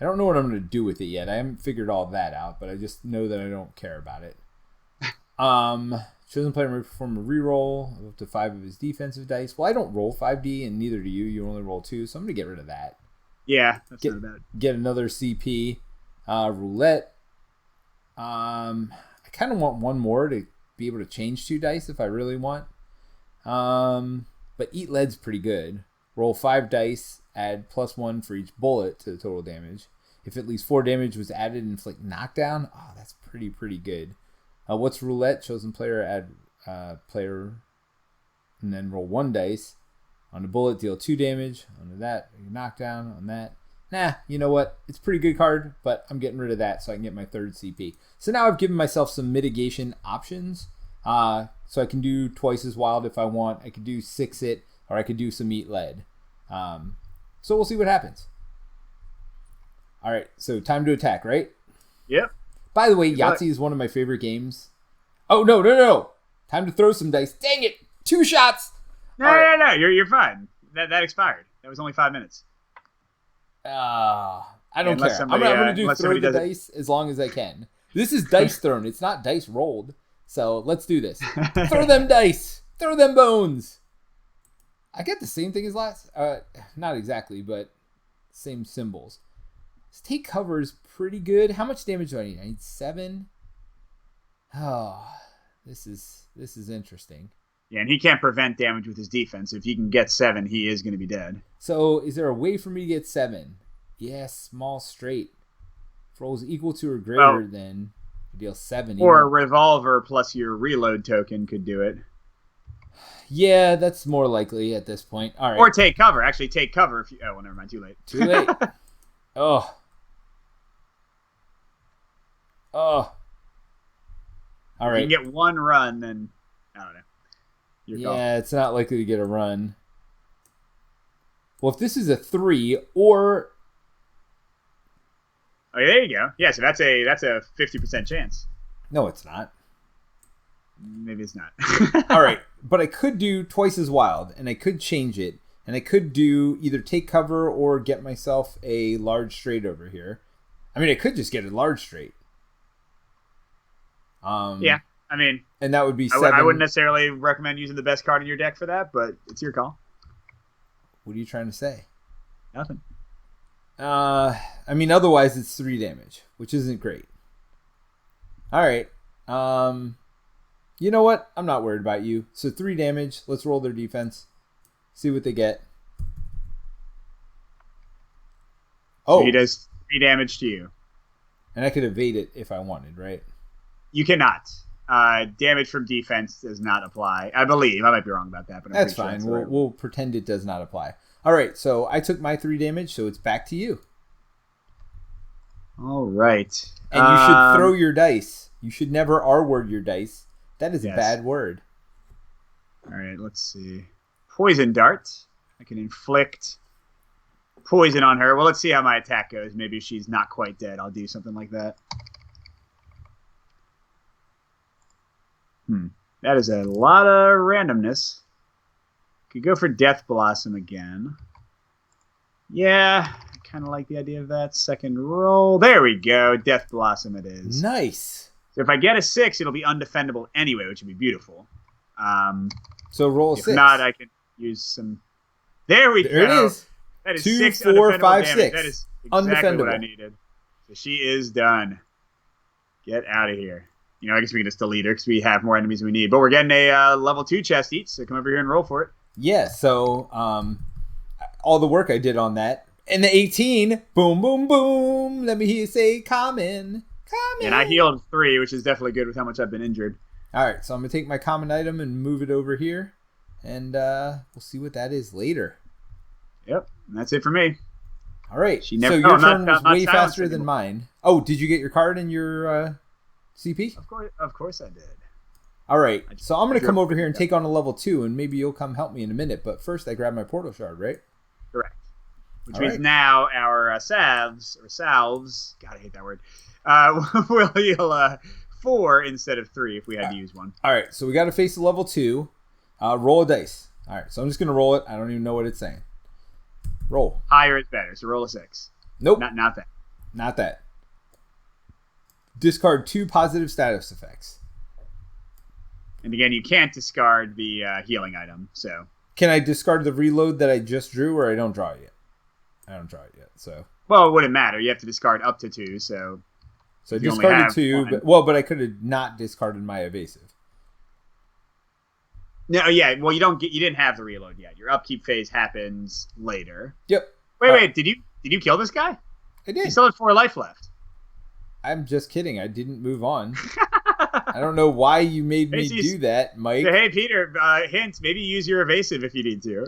I don't know what I'm going to do with it yet. I haven't figured all that out, but I just know that I don't care about it. Chosen player may perform a reroll of up to 5 of his defensive dice. Well, I don't roll 5D, and neither do you. You only roll 2, so I'm going to get rid of that. Yeah, that's not bad. Get another CP. Roulette. I kind of want one more to be able to change 2 dice if I really want. But Eat Lead's pretty good. Roll 5 dice, add +1 for each bullet to the total damage. If at least 4 damage was added, inflict knockdown. Oh, that's pretty good. What's Roulette? Chosen player, add player, and then roll 1 dice. On a bullet, deal 2 damage. On that, knockdown. On that. Nah, you know what? It's a pretty good card, but I'm getting rid of that so I can get my 3rd CP. So now I've given myself some mitigation options. So I can do twice as wild if I want. I could do 6-it, or I could do some Eat Lead. So we'll see what happens. All right, so time to attack, right? Yep. By the way, Yahtzee is one of my favorite games. Oh, no. Time to throw some dice. Dang it. 2 shots. No. You're fine. That expired. That was only 5 minutes. I don't care. I'm going to do throw the dice as long as I can. This is dice thrown. It's not dice rolled. So let's do this. Throw them dice. Throw them bones. I get the same thing as last. Not exactly, but same symbols. This take cover is pretty good. How much damage do I need? I need 7. Oh, this is interesting. Yeah, and he can't prevent damage with his defense. If he can get 7, he is going to be dead. So is there a way for me to get 7? Yes, small straight. If rolls equal to or greater than, deal 7. Or a revolver plus your reload token could do it. Yeah, that's more likely at this point. All right. Or take cover. Actually, take cover if you... Oh, well, never mind. Too late. Too late. Oh. All right. If you can get 1 run, then... I don't know. Yeah, it's not likely to get a run. Well, if this is a 3 or... Oh, yeah, there you go. Yeah, so that's a 50% chance. No, it's not. Maybe it's not. All right, but I could do twice as wild, and I could change it, and I could do either take cover or get myself a large straight over here. I mean, I could just get a large straight. Yeah, I mean... And that would be 7. I wouldn't necessarily recommend using the best card in your deck for that, but it's your call. What are you trying to say? Nothing. I mean, otherwise it's 3 damage, which isn't great. All right. You know what? I'm not worried about you. So 3 damage. Let's roll their defense. See what they get. Oh. So he does 3 damage to you. And I could evade it if I wanted, right? You cannot. Damage from defense does not apply. I believe. I might be wrong about that, but I'm that's pretty fine. Sure We'll pretend it does not apply. All right, so I took my 3 damage, so it's back to you. All right. And you should throw your dice. You should never R-word your dice. That is a bad word. All right, let's see. Poison dart. I can inflict poison on her. Well, let's see how my attack goes. Maybe if she's not quite dead, I'll do something like that. That is a lot of randomness. Could go for Death Blossom again. Yeah, I kind of like the idea of that. Second roll. There we go. Death Blossom it is. Nice. So if I get a 6, it'll be undefendable anyway, which would be beautiful. So roll a 6. If not, I can use some... There we go. There it is. That is 2, 6 4, 5, damage. 6. That is exactly what I needed. So she is done. Get out of here. You know, I guess we can just delete her because we have more enemies than we need. But we're getting a level 2 chest each, so come over here and roll for it. Yeah, so all the work I did on that And the 18, boom, boom, boom. Let me hear you say, come in. And I healed 3, which is definitely good with how much I've been injured. All right, so I'm going to take my common item and move it over here. And we'll see what that is later. Yep, and that's it for me. All right, so your turn was way faster than mine. Oh, did you get your card in your CP? Of course I did. All right, so I'm going to come over here and take on a level 2, and maybe you'll come help me in a minute. But first, I grab my portal shard, right? Correct. Which means now our salves, God, I hate that word, will heal 4 instead of 3 if we had to use one. All right, so we got to face the level 2. Roll a dice. All right, so I'm just going to roll it. I don't even know what it's saying. Roll. Higher is better, so roll a 6. Nope. Not that. Not that. Discard 2 positive status effects. And again, you can't discard the healing item, so. Can I discard the reload that I just drew, or I don't draw it yet? I don't draw it yet, so. Well, it wouldn't matter. You have to discard up to 2, so. So I discarded 2, but I could have not discarded my evasive. No, yeah. Well, you didn't have the reload yet. Your upkeep phase happens later. Yep. Wait. Did you kill this guy? I did. You still had 4 life left. I'm just kidding. I didn't move on. I don't know why you made me do that, Mike. Hey, Peter. Hint. Maybe use your evasive if you need to.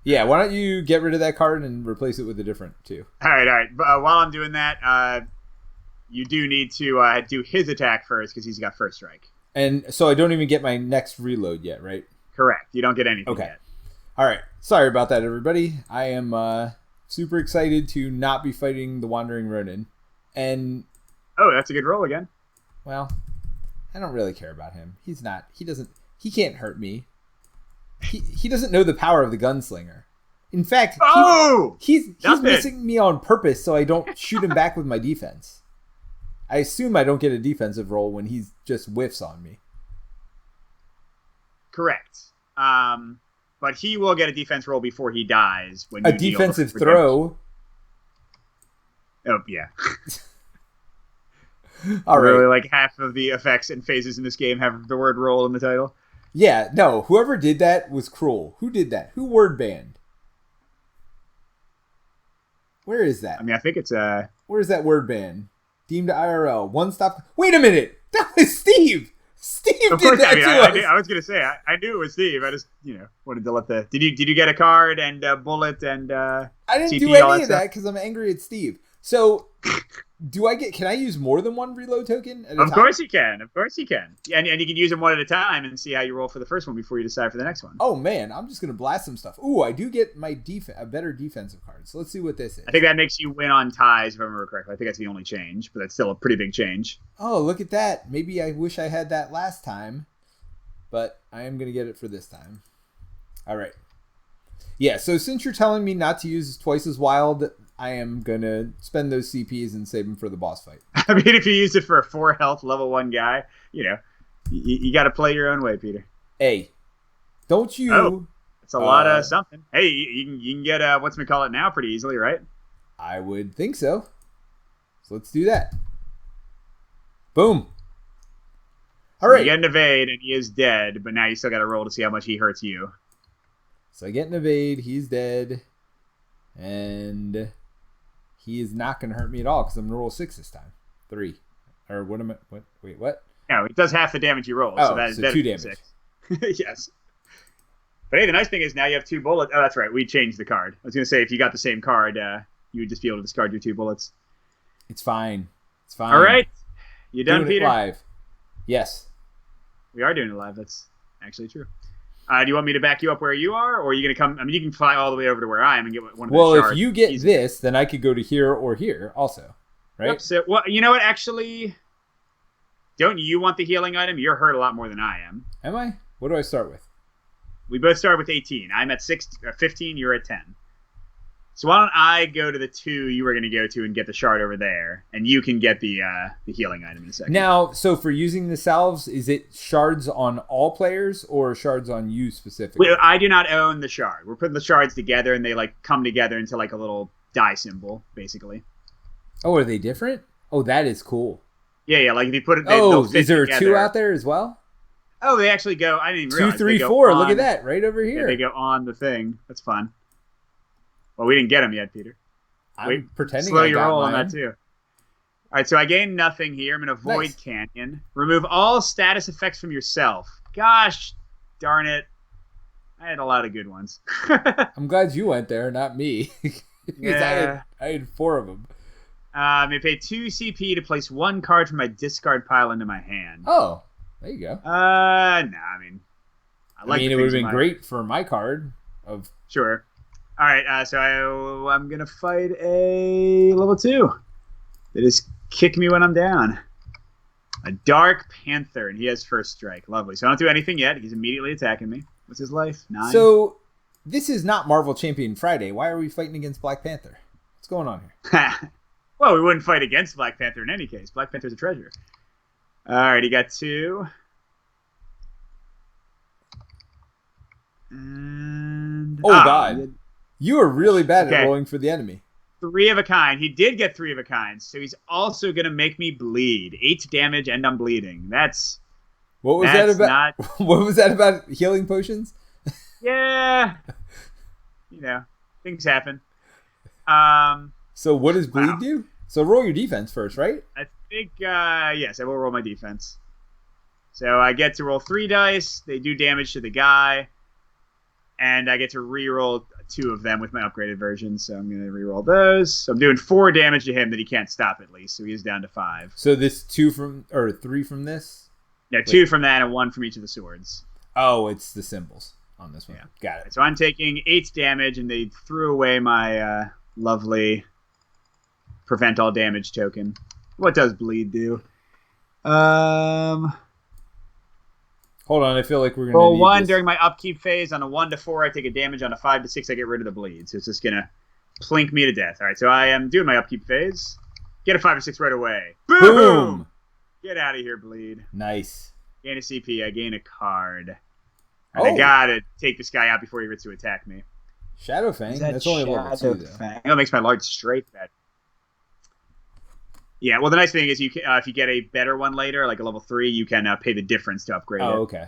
Yeah. Why don't you get rid of that card and replace it with a different 2? All right. While I'm doing that, you do need to do his attack first because he's got first strike. And so I don't even get my next reload yet, right? Correct. You don't get anything yet. All right. Sorry about that, everybody. I am super excited to not be fighting the Wandering Ronin. And that's a good roll again. Well, I don't really care about him. He can't hurt me. He doesn't know the power of the gunslinger. In fact, he's missing me on purpose so I don't shoot him back with my defense. I assume I don't get a defensive roll when he just whiffs on me. Correct. But he will get a defense roll before he dies. When you defensive throw. Oh, yeah. All right. Really, like half of the effects and phases in this game have the word roll in the title. Yeah, no. Whoever did that was cruel. Who did that? Who word banned? Where is that? I mean, I think it's Where's that word ban? Deemed IRL. One stop. Wait a minute. That was Steve. Steve did that to us. I was gonna say I knew it was Steve. I just wanted to let the. Did you get a card and a bullet and I didn't CP, do any of that because I'm angry at Steve. So can I use more than one reload token at a time? Of course you can. And you can use them one at a time and see how you roll for the first one before you decide for the next one. Oh man, I'm just gonna blast some stuff. Ooh, I do get my a better defensive card. So let's see what this is. I think that makes you win on ties if I remember correctly. I think that's the only change, but that's still a pretty big change. Oh, look at that. Maybe I wish I had that last time, but I am gonna get it for this time. All right. Yeah, so since you're telling me not to use twice as wild, I am going to spend those CPs and save them for the boss fight. I mean, if you use it for a 4 health level 1 guy, you got to play your own way, Peter. Hey, don't you... Oh, it's a lot of something. Hey, you can get whatchamacallit now pretty easily, right? I would think so. So let's do that. Boom. All right. You get an evade, and he is dead, but now you still got to roll to see how much he hurts you. So I get an evade, he's dead, and he is not going to hurt me at all because I'm going to roll 6 this time. 3. Or what am I? What? Wait, what? No, it does half the damage you roll. Oh, so 2 damage. 6. Yes. But hey, the nice thing is now you have 2 bullets. Oh, that's right. We changed the card. I was going to say if you got the same card, you would just be able to discard your 2 bullets. It's fine. It's fine. All right. You done, doing Peter? It live. Yes. We are doing it live. That's actually true. Do you want me to back you up where you are, or are you going to come? I mean, you can fly all the way over to where I am and get one of the shards. Well, if you get this, then I could go to here or here also, right? Yep, so, well, you know what? Actually, don't you want the healing item? You're hurt a lot more than I am. Am I? What do I start with? We both start with 18. I'm at 15. You're at 10. So why don't I go to the 2 you were going to go to and get the shard over there, and you can get the healing item in a second. Now, so for using the salves, is it shards on all players or shards on you specifically? I do not own the shard. We're putting the shards together, and they come together into a little die symbol, basically. Oh, are they different? Oh, that is cool. Yeah. If you put it, is there together. 2 out there as well? Oh, they actually go. I didn't even realize 2, 3, 4. Look at that, right over here. Yeah, they go on the thing. That's fun. Well, we didn't get him yet, Peter. I'm pretending Slow I your got roll mine. on that too. All right, so I gain nothing here. I'm gonna Void Nice. Canyon. Remove all status effects from yourself. Gosh, darn it! I had a lot of good ones. I'm glad you went there, not me, because Yeah. I had 4 of them. May pay 2 CP to place 1 card from my discard pile into my hand. Oh, there you go. No, I mean, I mean, it would have been great for my card of. Sure. All right, so I'm gonna fight a level 2. They just kick me when I'm down. A Dark Panther, and he has first strike. Lovely. So I don't do anything yet. He's immediately attacking me. What's his life? 9. So this is not Marvel Champion Friday. Why are we fighting against Black Panther? What's going on here? Well, we wouldn't fight against Black Panther in any case. Black Panther's a treasure. All right, he got 2. And God. You are really bad at rolling for the enemy. 3 of a kind. He did get 3 of a kind, so he's also going to make me bleed. 8 damage, and I'm bleeding. What was that about? What was that about healing potions? Yeah. Things happen. So what does bleed do? So roll your defense first, right? I think, yes, I will roll my defense. So I get to roll 3 dice. They do damage to the guy. And I get to re-roll 2 of them with my upgraded version. So I'm going to re-roll those. So I'm doing 4 damage to him that he can't stop at least. So he's down to 5. So this 3 from this? No, 2 from that and 1 from each of the swords. Oh, it's the symbols on this one. Yeah. Got it. So I'm taking 8 damage, and they threw away my lovely prevent all damage token. What does bleed do? Hold on, I feel like we're going to roll need 1 this. during my upkeep phase. On a 1 to 4, I take a damage. On a 5 to 6, I get rid of the bleed. So it's just going to plink me to death. All right, so I am doing my upkeep phase. Get a 5 or 6 right away. Boom! Get out of here, bleed. Nice. Gain a CP. I gain a card. And I got to take this guy out before he gets to attack me. Shadowfang? That's only level 2, though. That makes my large straight better. Yeah, well, the nice thing is you can, if you get a better one later, like a level 3, you can pay the difference to upgrade it. Oh, okay.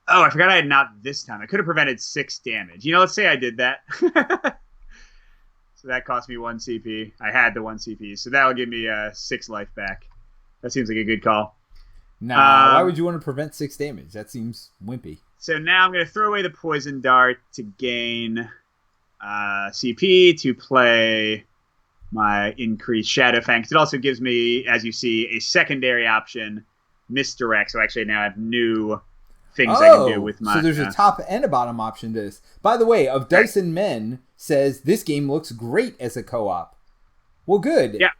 Oh, I forgot I had not this time. I could have prevented 6 damage. Let's say I did that. So that cost me 1 CP. I had the 1 CP, so that'll give me 6 life back. That seems like a good call. Nah, why would you want to prevent 6 damage? That seems wimpy. So now I'm going to throw away the Poison Dart to gain CP to play my increased Shadowfang, because it also gives me, as you see, a secondary option, Misdirect. So actually now I have new things I can do with my... So there's a top and a bottom option to this. By the way, of Dyson Men says this game looks great as a co-op. Well, good. Yeah.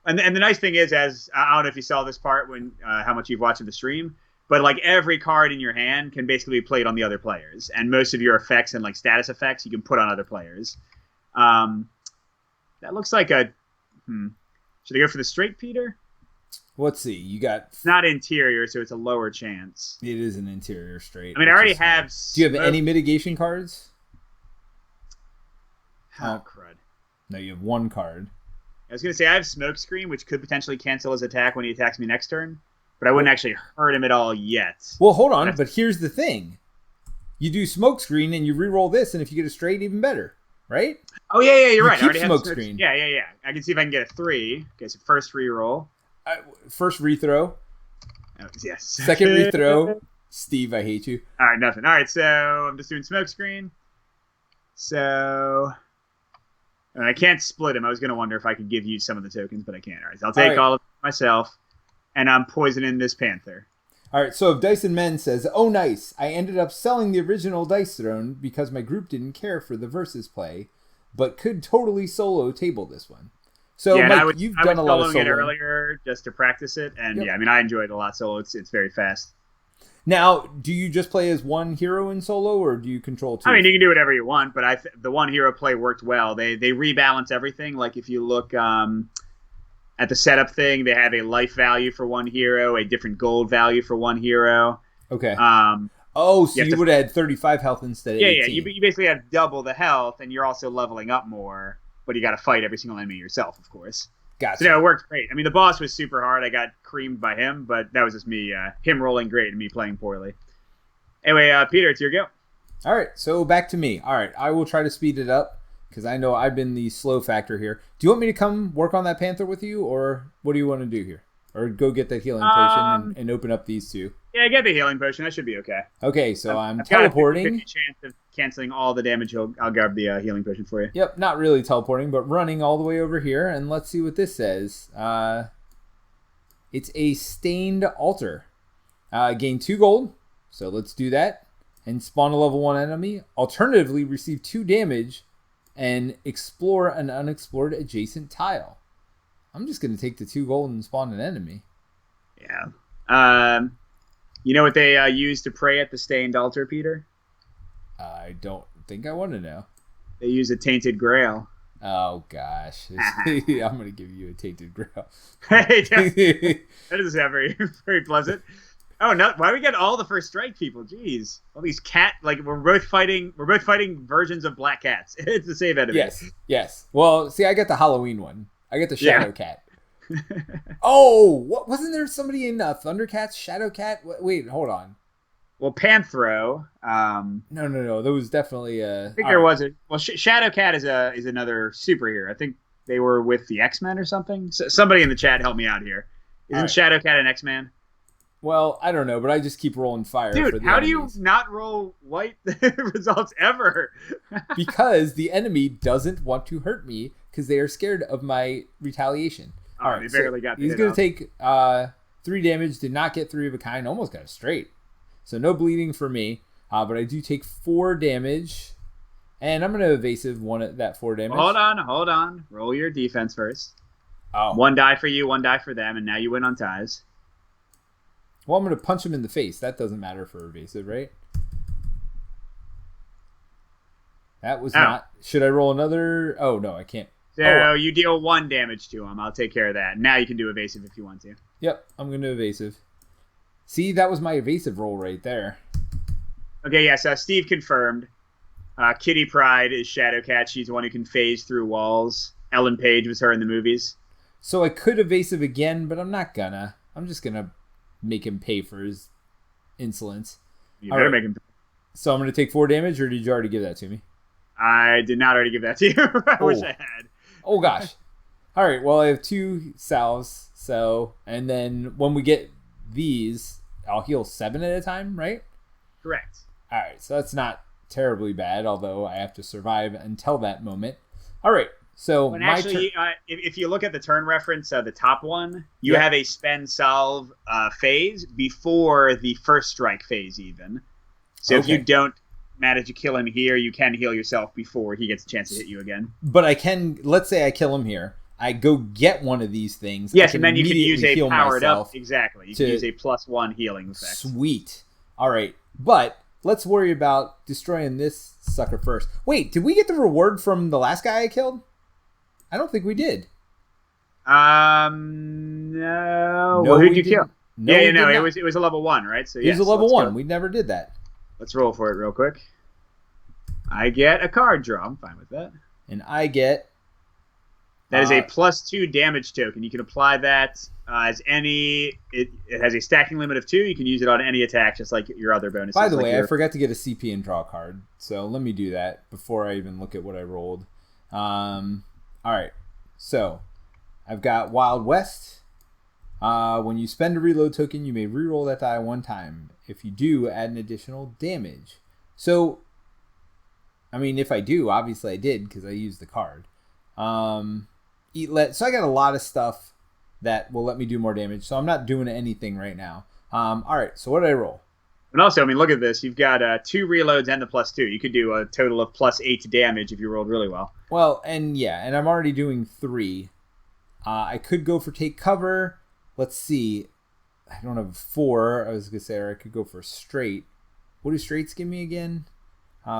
And the nice thing is, as I don't know if you saw this part when how much you've watched of the stream, but like every card in your hand can basically be played on the other players, and most of your effects and like status effects you can put on other players. That looks like a. Should I go for the straight, Peter? Let's see. You got. It's not interior, so it's a lower chance. It is an interior straight. I mean, I already have. Do you have any mitigation cards? Oh, crud. No, you have 1 card. I was going to say I have Smokescreen, which could potentially cancel his attack when he attacks me next turn, but I wouldn't actually hurt him at all yet. Well, hold on, but here's the thing. You do Smokescreen and you re-roll this, and if you get a straight, even better, right? Oh, yeah, you're right. Keep I already have Smokescreen. Yeah. I can see if I can get a 3. Okay, so first re-roll. First rethrow. Oh, yes. Second rethrow. Steve, I hate you. All right, nothing. All right, so I'm just doing Smokescreen. So... And I can't split him. I was going to wonder if I could give you some of the tokens, but I can't. All right, so I'll take all of them myself, and I'm poisoning this Panther. All right, so if Dyson Men says, oh, nice, I ended up selling the original Dice Throne because my group didn't care for the versus play, but could totally solo table this one. So, yeah, Mike, you've done a lot of soloing. It earlier just to practice it, and yeah, I mean, I enjoyed it a lot solo. It's very fast. Now, do you just play as 1 hero in solo, or do you control 2? I mean, you can do whatever you want, but the 1 hero play worked well. They rebalance everything. Like if you look at the setup thing, they have a life value for 1 hero, a different gold value for 1 hero. Okay. So you would have had 35 health instead of 18. Yeah. You basically have double the health, and you're also leveling up more, but you got to fight every single enemy yourself, of course. Gotcha. So no, it worked great. I mean, the boss was super hard. I got creamed by him, but that was just me, him rolling great and me playing poorly. Anyway, Peter, it's your go. All right, so back to me. All right, I will try to speed it up because I know I've been the slow factor here. Do you want me to come work on that panther with you, or what do you want to do here? Or go get that healing potion and open up these two? Yeah, get the healing potion. That should be okay. Okay, so I'm I've teleporting. got a 50-50 chance of canceling all the damage. I'll grab the healing potion for you. Yep, not really teleporting, but running all the way over here. And let's see what this says. It's a stained altar. Gain 2 gold. So let's do that. And spawn a level 1 enemy. Alternatively, receive 2 damage and explore an unexplored adjacent tile. I'm just going to take the 2 gold and spawn an enemy. Yeah. You know what they use to pray at the stained altar, Peter? I don't think I want to know. They use a tainted grail. Oh, gosh. I'm going to give you a tainted grail. Hey, that doesn't sound very, very pleasant. Oh no! Why do we get all the first strike people? Jeez, all these we're both fighting versions of black cats. It's the same enemy. Yes. Well, see, I got the Halloween one. I get the Shadow Cat. Oh, what wasn't there somebody in Thundercat's Shadow Cat? Wait, hold on. Well, Panthro. No. There was definitely I think there was a. Well, Shadow Cat is another superhero. I think they were with the X-Men or something. So somebody in the chat help me out here. Isn't right. Shadow Cat an X-Man? Well, I don't know, but I just keep rolling fire. Dude, for the how enemies. do you not roll white results ever? Because the enemy doesn't want to hurt me because they are scared of my retaliation. All right, they barely got the he's going to take 3 damage, did not get 3 of a kind, almost got it straight. So no bleeding for me, but I do take 4 damage, and I'm going to evasive that 4 damage. Hold on. Roll your defense first. Oh. 1 die for you, 1 die for them, and now you win on ties. Well, I'm going to punch him in the face. That doesn't matter for evasive, right? That was not... Should I roll another... Oh, no, I can't. So you deal 1 damage to him. I'll take care of that. Now you can do evasive if you want to. Yep, I'm going to evasive. See, that was my evasive roll right there. Okay, yeah, so Steve confirmed. Kitty Pryde is Shadowcat. She's the one who can phase through walls. Ellen Page was her in the movies. So I could evasive again, but I'm not gonna. I'm just going to make him pay for his insolence. You better make him pay. So I'm going to take 4 damage, or did you already give that to me? I did not already give that to you. I wish I had. Oh, gosh. All right, well, I have 2 salves, so... And then when we get these, I'll heal 7 at a time, right? Correct. All right, so that's not terribly bad, although I have to survive until that moment. All right, so actually, if you look at the turn reference, the top one, you have a spend salve phase before the first strike phase even. So if you don't manage to kill him here, you can heal yourself before he gets a chance to hit you again. But I can, let's say I kill him here. I go get one of these things. Yes, and then you can use a powered up. Exactly. You can use a +1 healing effect. Sweet. All right. But let's worry about destroying this sucker first. Wait, did we get the reward from the last guy I killed? I don't think we did. No. Well, who'd you kill? No, it was a level 1, right? So it was a level 1. We never did that. Let's roll for it real quick. I get a card draw. I'm fine with that. And I get... That is a +2 damage token. You can apply that as any... It has a stacking limit of 2. You can use it on any attack, just like your other bonuses. By the way, I forgot to get a CP and draw card. So let me do that before I even look at what I rolled. All right. So I've got Wild West. When you spend a reload token, you may reroll that die 1 time. If you do, add an additional damage. So, I mean, if I do, obviously I did because I used the card. So I got a lot of stuff that will let me do more damage. So I'm not doing anything right now. All right, so what did I roll? And also, I mean, look at this. You've got 2 reloads and the +2. You could do a total of +8 damage if you rolled really well. Well, and I'm already doing 3. I could go for take cover. Let's see. I don't have 4. I was going to say, or I could go for straight. What do straights give me again?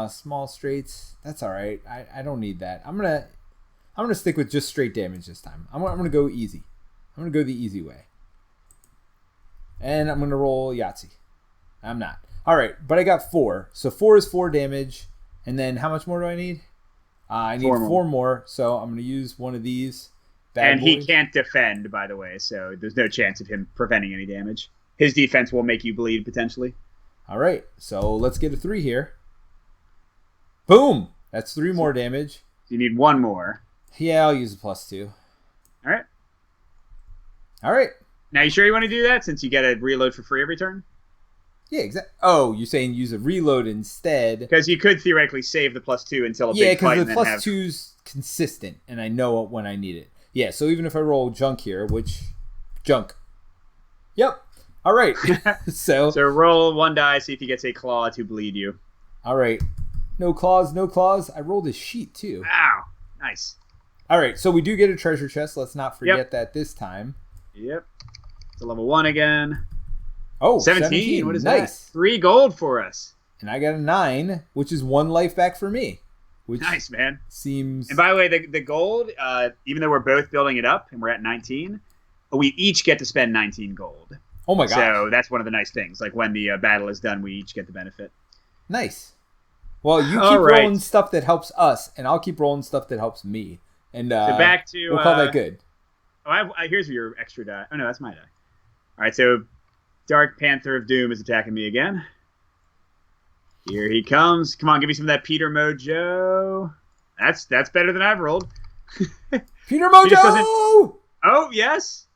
Small straights. That's all right. I don't need that. I'm gonna stick with just straight damage this time. I'm gonna go easy. I'm gonna go the easy way. And I'm gonna roll Yahtzee. I'm not. All right, but I got 4. So 4 is 4 damage. And then how much more do I need? I need 4 more. So I'm gonna use one of these. And he can't defend, by the way, so there's no chance of him preventing any damage. His defense will make you bleed, potentially. All right, so let's get a 3 here. Boom! That's 3 more damage. You need 1 more. Yeah, I'll use a +2. All right. All right. Now, you sure you want to do that since you get a reload for free every turn? Yeah, exactly. Oh, you're saying use a reload instead? Because you could theoretically save the +2 until a big fight. Yeah, because the +2's consistent, and I know when I need it. Yeah, so even if I roll junk here, which... Junk. Yep. All right. So roll 1 die, see if he gets a claw to bleed you. All right. No claws, no claws. I rolled a sheet, too. Wow. Nice. All right, so we do get a treasure chest. Let's not forget that this time. Yep. It's a level 1 again. Oh, 17. What is nice. that? 3 gold for us. And I got a 9, which is 1 life back for me. Which nice, man. Seems... And by the way, the gold, even though we're both building it up and we're at 19, we each get to spend 19 gold. Oh my god. So that's one of the nice things. Like when the battle is done, we each get the benefit. Nice. Well, you keep rolling stuff that helps us, and I'll keep rolling stuff that helps me. And so back to... we'll call that good. Oh, here's your extra die. Oh, no, that's my die. All right, so Dark Panther of Doom is attacking me again. Here he comes. Come on, give me some of that Peter Mojo. That's better than I've rolled. Peter Mojo! Oh, yes.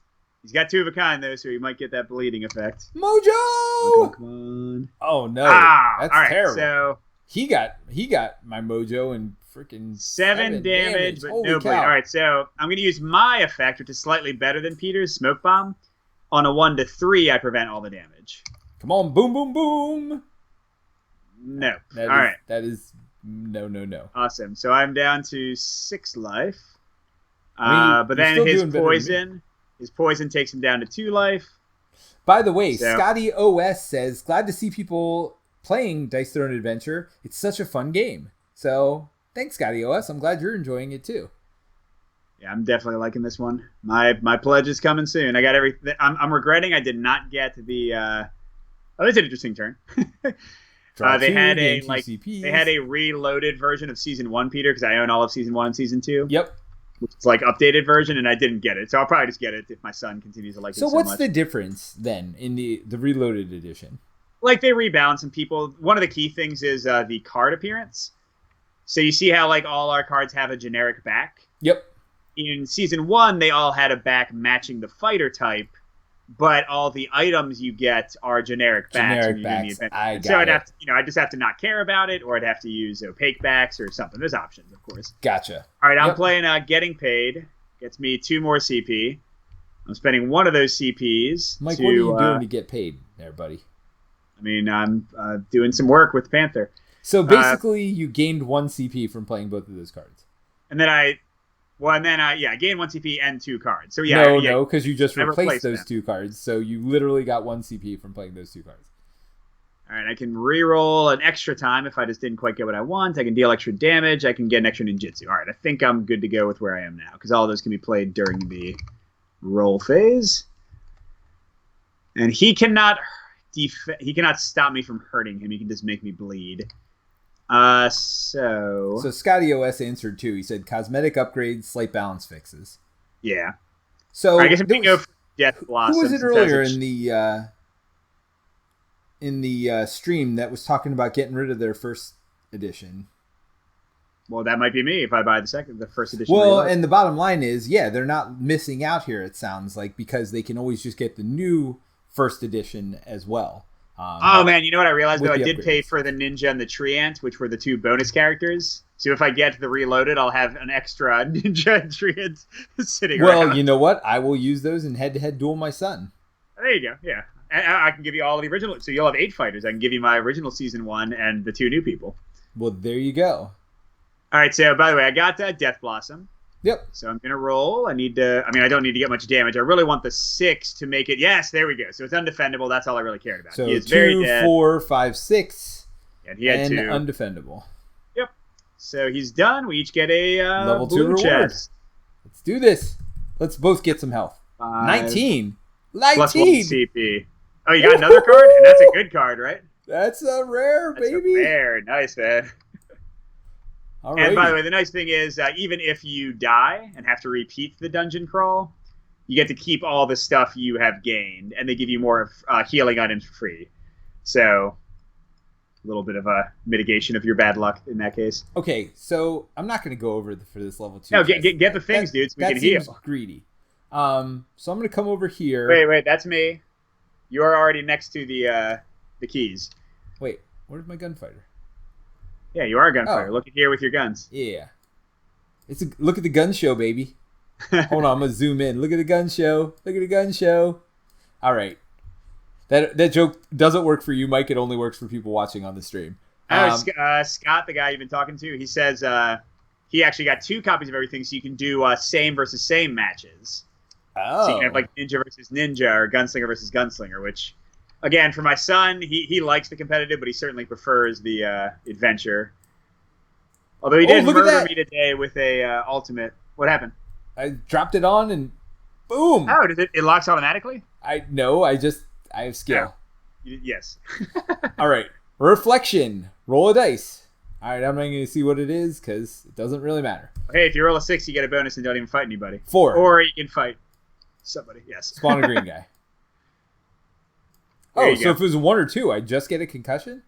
He's got 2 of a kind, though, so he might get that bleeding effect. Mojo! Come on. Oh, no. That's all right, terrible. So he got my mojo and freaking 7 damage, but Holy no bleed. cow. All right, so I'm going to use my effect, which is slightly better than Peter's, Smoke Bomb. On a 1 to 3, I prevent all the damage. Come on, boom, boom, boom. No. All right. That is no. Awesome. So I'm down to 6 life. But you're then still his poison takes him down to 2 life. By the way, Scotty OS says, glad to see people playing Dice Throne Adventure. It's such a fun game. So thanks, Scotty OS. I'm glad you're enjoying it too. Yeah, I'm definitely liking this one. My pledge is coming soon. I got everything. I'm regretting I did not get the. Oh, that's an interesting turn. They had a reloaded version of season 1, Peter, because I own all of season 1 and season 2. Yep. It's like updated version, and I didn't get it, so I'll probably just get it if my son continues to like it so much. So what's the difference then in the reloaded edition? Like they rebalance some people. One of the key things is the card appearance. So you see how like all our cards have a generic back. Yep. In season 1, they all had a back matching the fighter type, but all the items you get are generic backs. I just have to not care about it, or I'd have to use opaque backs or something. There's options, of course. Gotcha. All right, I'm playing Getting Paid. Gets me 2 more CP. I'm spending 1 of those CPs. Mike, what are you doing to get paid there, buddy? I mean, I'm doing some work with Panther. So basically, you gained 1 CP from playing both of those cards. And then I gained 1 CP and 2 cards. So no, because you just replaced those 2 cards. So you literally got 1 CP from playing those 2 cards. All right, I can re-roll an extra time if I just didn't quite get what I want. I can deal extra damage. I can get an extra ninjutsu. All right, I think I'm good to go with where I am now, because all of those can be played during the roll phase. And he cannot stop me from hurting him. He can just make me bleed. So Scotty OS answered too. He said cosmetic upgrades, slight balance fixes. Yeah. So I guess I'm going to go for Death Blossom. Who was it earlier in the stream that was talking about getting rid of their first edition? Well, that might be me if I buy the first edition. Well, and the bottom line is, they're not missing out here, it sounds like, because they can always just get the new first edition as well. Oh man, you know what I realized though? I did pay for the Ninja and the Tree Ant, which were the 2 bonus characters. So if I get the Reloaded, I'll have an extra Ninja and Tree Ant sitting around. Well, you know what? I will use those in head-to-head duel my son. There you go, yeah. I can give you all of the original. So you'll have 8 fighters. I can give you my original season 1 and the 2 new people. Well, there you go. All right, so by the way, I got Death Blossom. Yep. So I'm going to roll. I don't need to get much damage. I really want the 6 to make it. Yes, there we go. So it's undefendable. That's all I really cared about. So he is 2, very dead. 4, 5, 6. And he had 2. Undefendable. Yep. So he's done. We each get a level 2 reward. Chest. Let's do this. Let's both get some health. 19. Plus 1 CP. Oh, you got another card? And that's a good card, right? That's a rare, That's baby. A rare. Nice, man. And by the way, the nice thing is, even if you die and have to repeat the dungeon crawl, you get to keep all the stuff you have gained, and they give you more healing items for free. So A little bit of a mitigation of your bad luck in that case. Okay, so I'm not going to go over for this level 2. No, get the things, dude, so we can heal. That seems greedy. So I'm going to come over here. Wait, that's me. You are already next to the keys. Wait, where's my gunfighter? Yeah, you are a gunfighter. Look at here with your guns. Yeah. Look at the gun show, baby. Hold on, I'm going to zoom in. Look at the gun show. Look at the gun show. All right. That joke doesn't work for you, Mike. It only works for people watching on the stream. Scott, the guy you've been talking to, he says he actually got 2 copies of everything, so you can do same versus same matches. Oh. So you can have like ninja versus ninja or gunslinger versus gunslinger, which, again, for my son, he likes the competitive, but he certainly prefers the adventure. Although he did murder me today with a ultimate. What happened? I dropped it on and boom. Oh, does it locks automatically? I have skill. Yeah. Yes. All right. Reflection. Roll a dice. All right, I'm not going to see what it is because it doesn't really matter. Hey, if you roll a 6, you get a bonus and don't even fight anybody. 4. Or you can fight somebody. Yes. Spawn a green guy. Oh, so if it was a 1 or 2, I'd just get a concussion?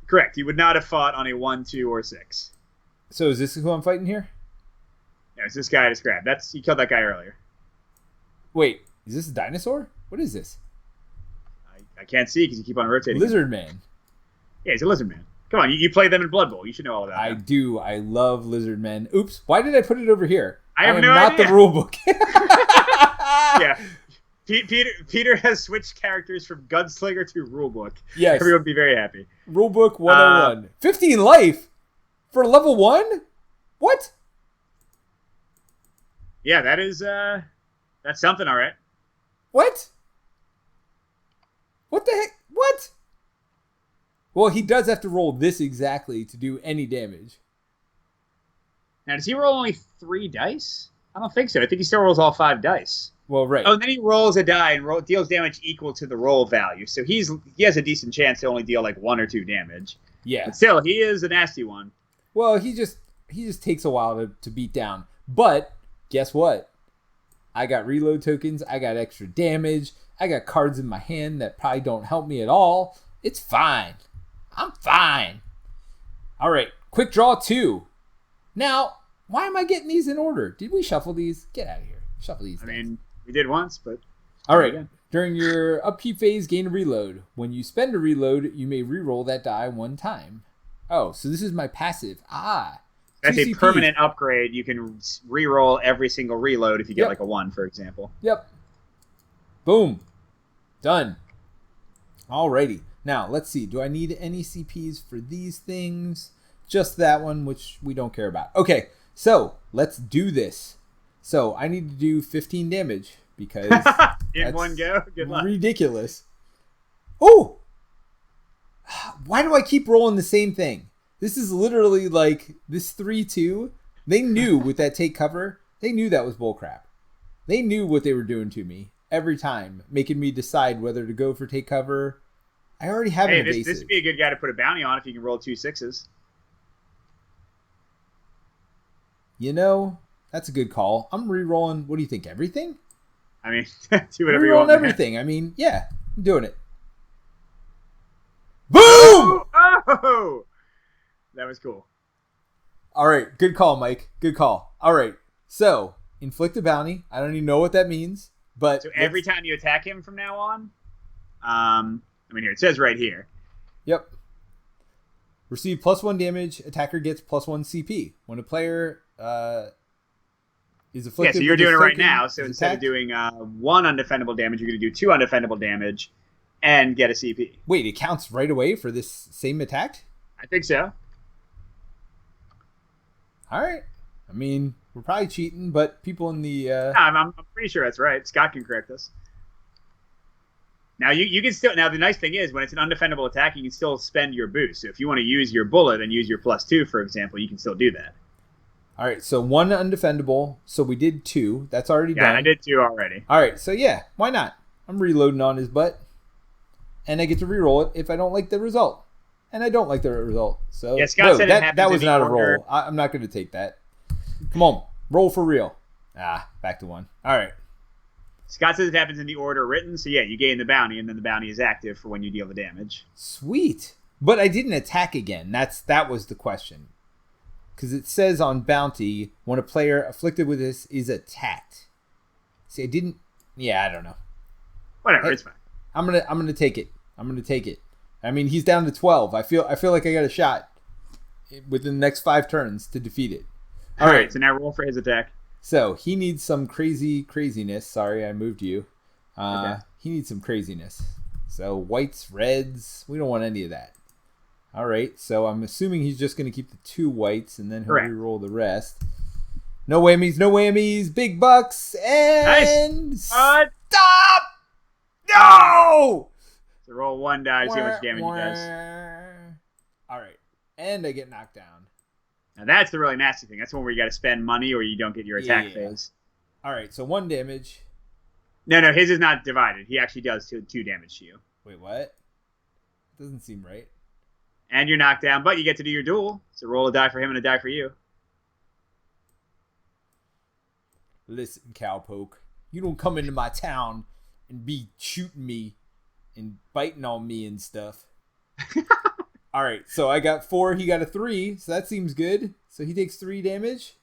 Correct. You would not have fought on a 1, 2, or 6. So is this who I'm fighting here? Yeah, it's this guy I just grabbed. You killed that guy earlier. Wait, is this a dinosaur? What is this? I can't see because you keep on rotating. Lizard man. Yeah, he's a lizard man. Come on, you played them in Blood Bowl. You should know all of that. I do. I love lizard men. Oops, why did I put it over here? I have no idea. Not the rule book. Yeah. Peter has switched characters from gunslinger to rulebook. Yes. Everyone would be very happy. Rulebook 101. 15 life for level 1? What? Yeah, that's something, all right. What? What the heck? What? Well, he does have to roll this exactly to do any damage. Now, does he roll only 3 dice? I don't think so. I think he still rolls all 5 dice. Well, right. Oh, and then he rolls a die and deals damage equal to the roll value. So he has a decent chance to only deal like 1 or 2 damage. Yeah. But still, he is a nasty one. Well, he just takes a while to beat down. But guess what? I got reload tokens. I got extra damage. I got cards in my hand that probably don't help me at all. It's fine. I'm fine. All right. Quick draw 2. Now, why am I getting these in order? Did we shuffle these? Get out of here. Shuffle these. I mean, we did once, but... All right. Again. During your upkeep phase, gain a reload. When you spend a reload, you may reroll that die 1 time. Oh, so this is my passive. That's a permanent upgrade. You can reroll every single reload if you get like a 1, for example. Yep. Boom. Done. Alrighty. Now, let's see. Do I need any CPs for these things? Just that one, which we don't care about. Okay, so let's do this. So I need to do 15 damage because in one go. Good luck. Ridiculous. Oh! Why do I keep rolling the same thing? This is literally like this 3-2. They knew with that take cover, they knew that was bullcrap. They knew what they were doing to me every time, making me decide whether to go for take cover. I already have an evasive. This would be a good guy to put a bounty on if you can roll 2 6s. You know, that's a good call. I'm re-rolling, what do you think, everything? I mean, do whatever you want. Everything. I mean, yeah, I'm doing it. Boom! Oh! That was cool. All right, good call, Mike. Good call. All right, so inflict a bounty. I don't even know what that means, but so every time you attack him from now on, I mean, here it says right here. Yep. Receive +1 damage. Attacker gets +1 CP. When a player is afflicted. Yeah, so you're doing it right now. So instead of doing 1 undefendable damage, you're going to do 2 undefendable damage and get a CP. Wait, it counts right away for this same attack? I think so. All right. I mean, we're probably cheating, but people in the... No, I'm pretty sure that's right. Scott can correct us. Now, you can still... Now, the nice thing is, when it's an undefendable attack, you can still spend your boost. So if you want to use your bullet and use your +2, for example, you can still do that. All right, so 1 undefendable. So we did 2. That's already done. Yeah, I did 2 already. All right, so yeah, why not? I'm reloading on his butt. And I get to reroll it if I don't like the result. And I don't like the result. So yeah, Scott said that was not a roll. I'm not going to take that. Come on, roll for real. Back to 1. All right. Scott says it happens in the order written. So yeah, you gain the bounty, and then the bounty is active for when you deal the damage. Sweet. But I didn't attack again. That was the question. Because it says on Bounty, when a player afflicted with this is attacked. See, I didn't... Yeah, I don't know. Whatever, hey, it's fine. I'm gonna take it. I'm gonna take it. I mean, he's down to 12. I feel like I got a shot within the next 5 turns to defeat it. All right, so now roll for his attack. So he needs some craziness. Sorry, I moved you. Okay. He needs some craziness. So whites, reds, we don't want any of that. All right, so I'm assuming he's just going to keep the 2 whites, and then he'll reroll the rest. No whammies, big bucks, and nice. Stop! No! So roll 1 die to see how much damage he does. All right, and I get knocked down. Now that's the really nasty thing. That's one where you got to spend money or you don't get your attack phase. All right, so 1 damage. No, his is not divided. He actually does 2 damage to you. Wait, what? Doesn't seem right. And you're knocked down, but you get to do your duel. So roll a die for him and a die for you. Listen, cowpoke. You don't come into my town and be shooting me and biting on me and stuff. All right, so I got 4. He got a 3, so that seems good. So he takes 3 damage.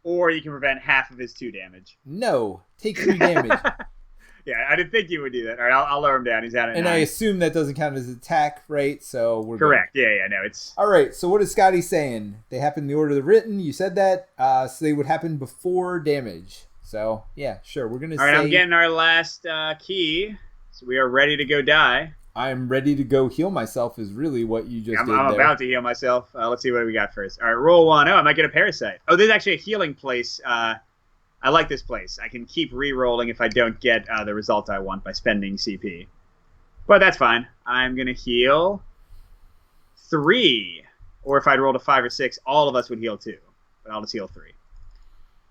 Or you can prevent half of his 2 damage. No, take 3 damage. Yeah, I didn't think you would do that. All right, I'll lower him down. He's out at 9. I assume that doesn't count as attack, right? So we're correct. Good. Yeah, no, it's all right. So what is Scotty saying? They happen in the order they're written. You said that, so they would happen before damage. So yeah, sure. We're gonna. All right, I'm getting our last key, so we are ready to go die. I'm ready to go heal myself. Is really what you just did. I'm about to heal myself. Let's see what we got first. All right, roll 1. Oh, I might get a parasite. Oh, there's actually a healing place. I like this place. I can keep re-rolling if I don't get the result I want by spending CP. But that's fine. I'm going to heal 3. Or if I'd rolled a 5 or 6, all of us would heal 2. But I'll just heal 3.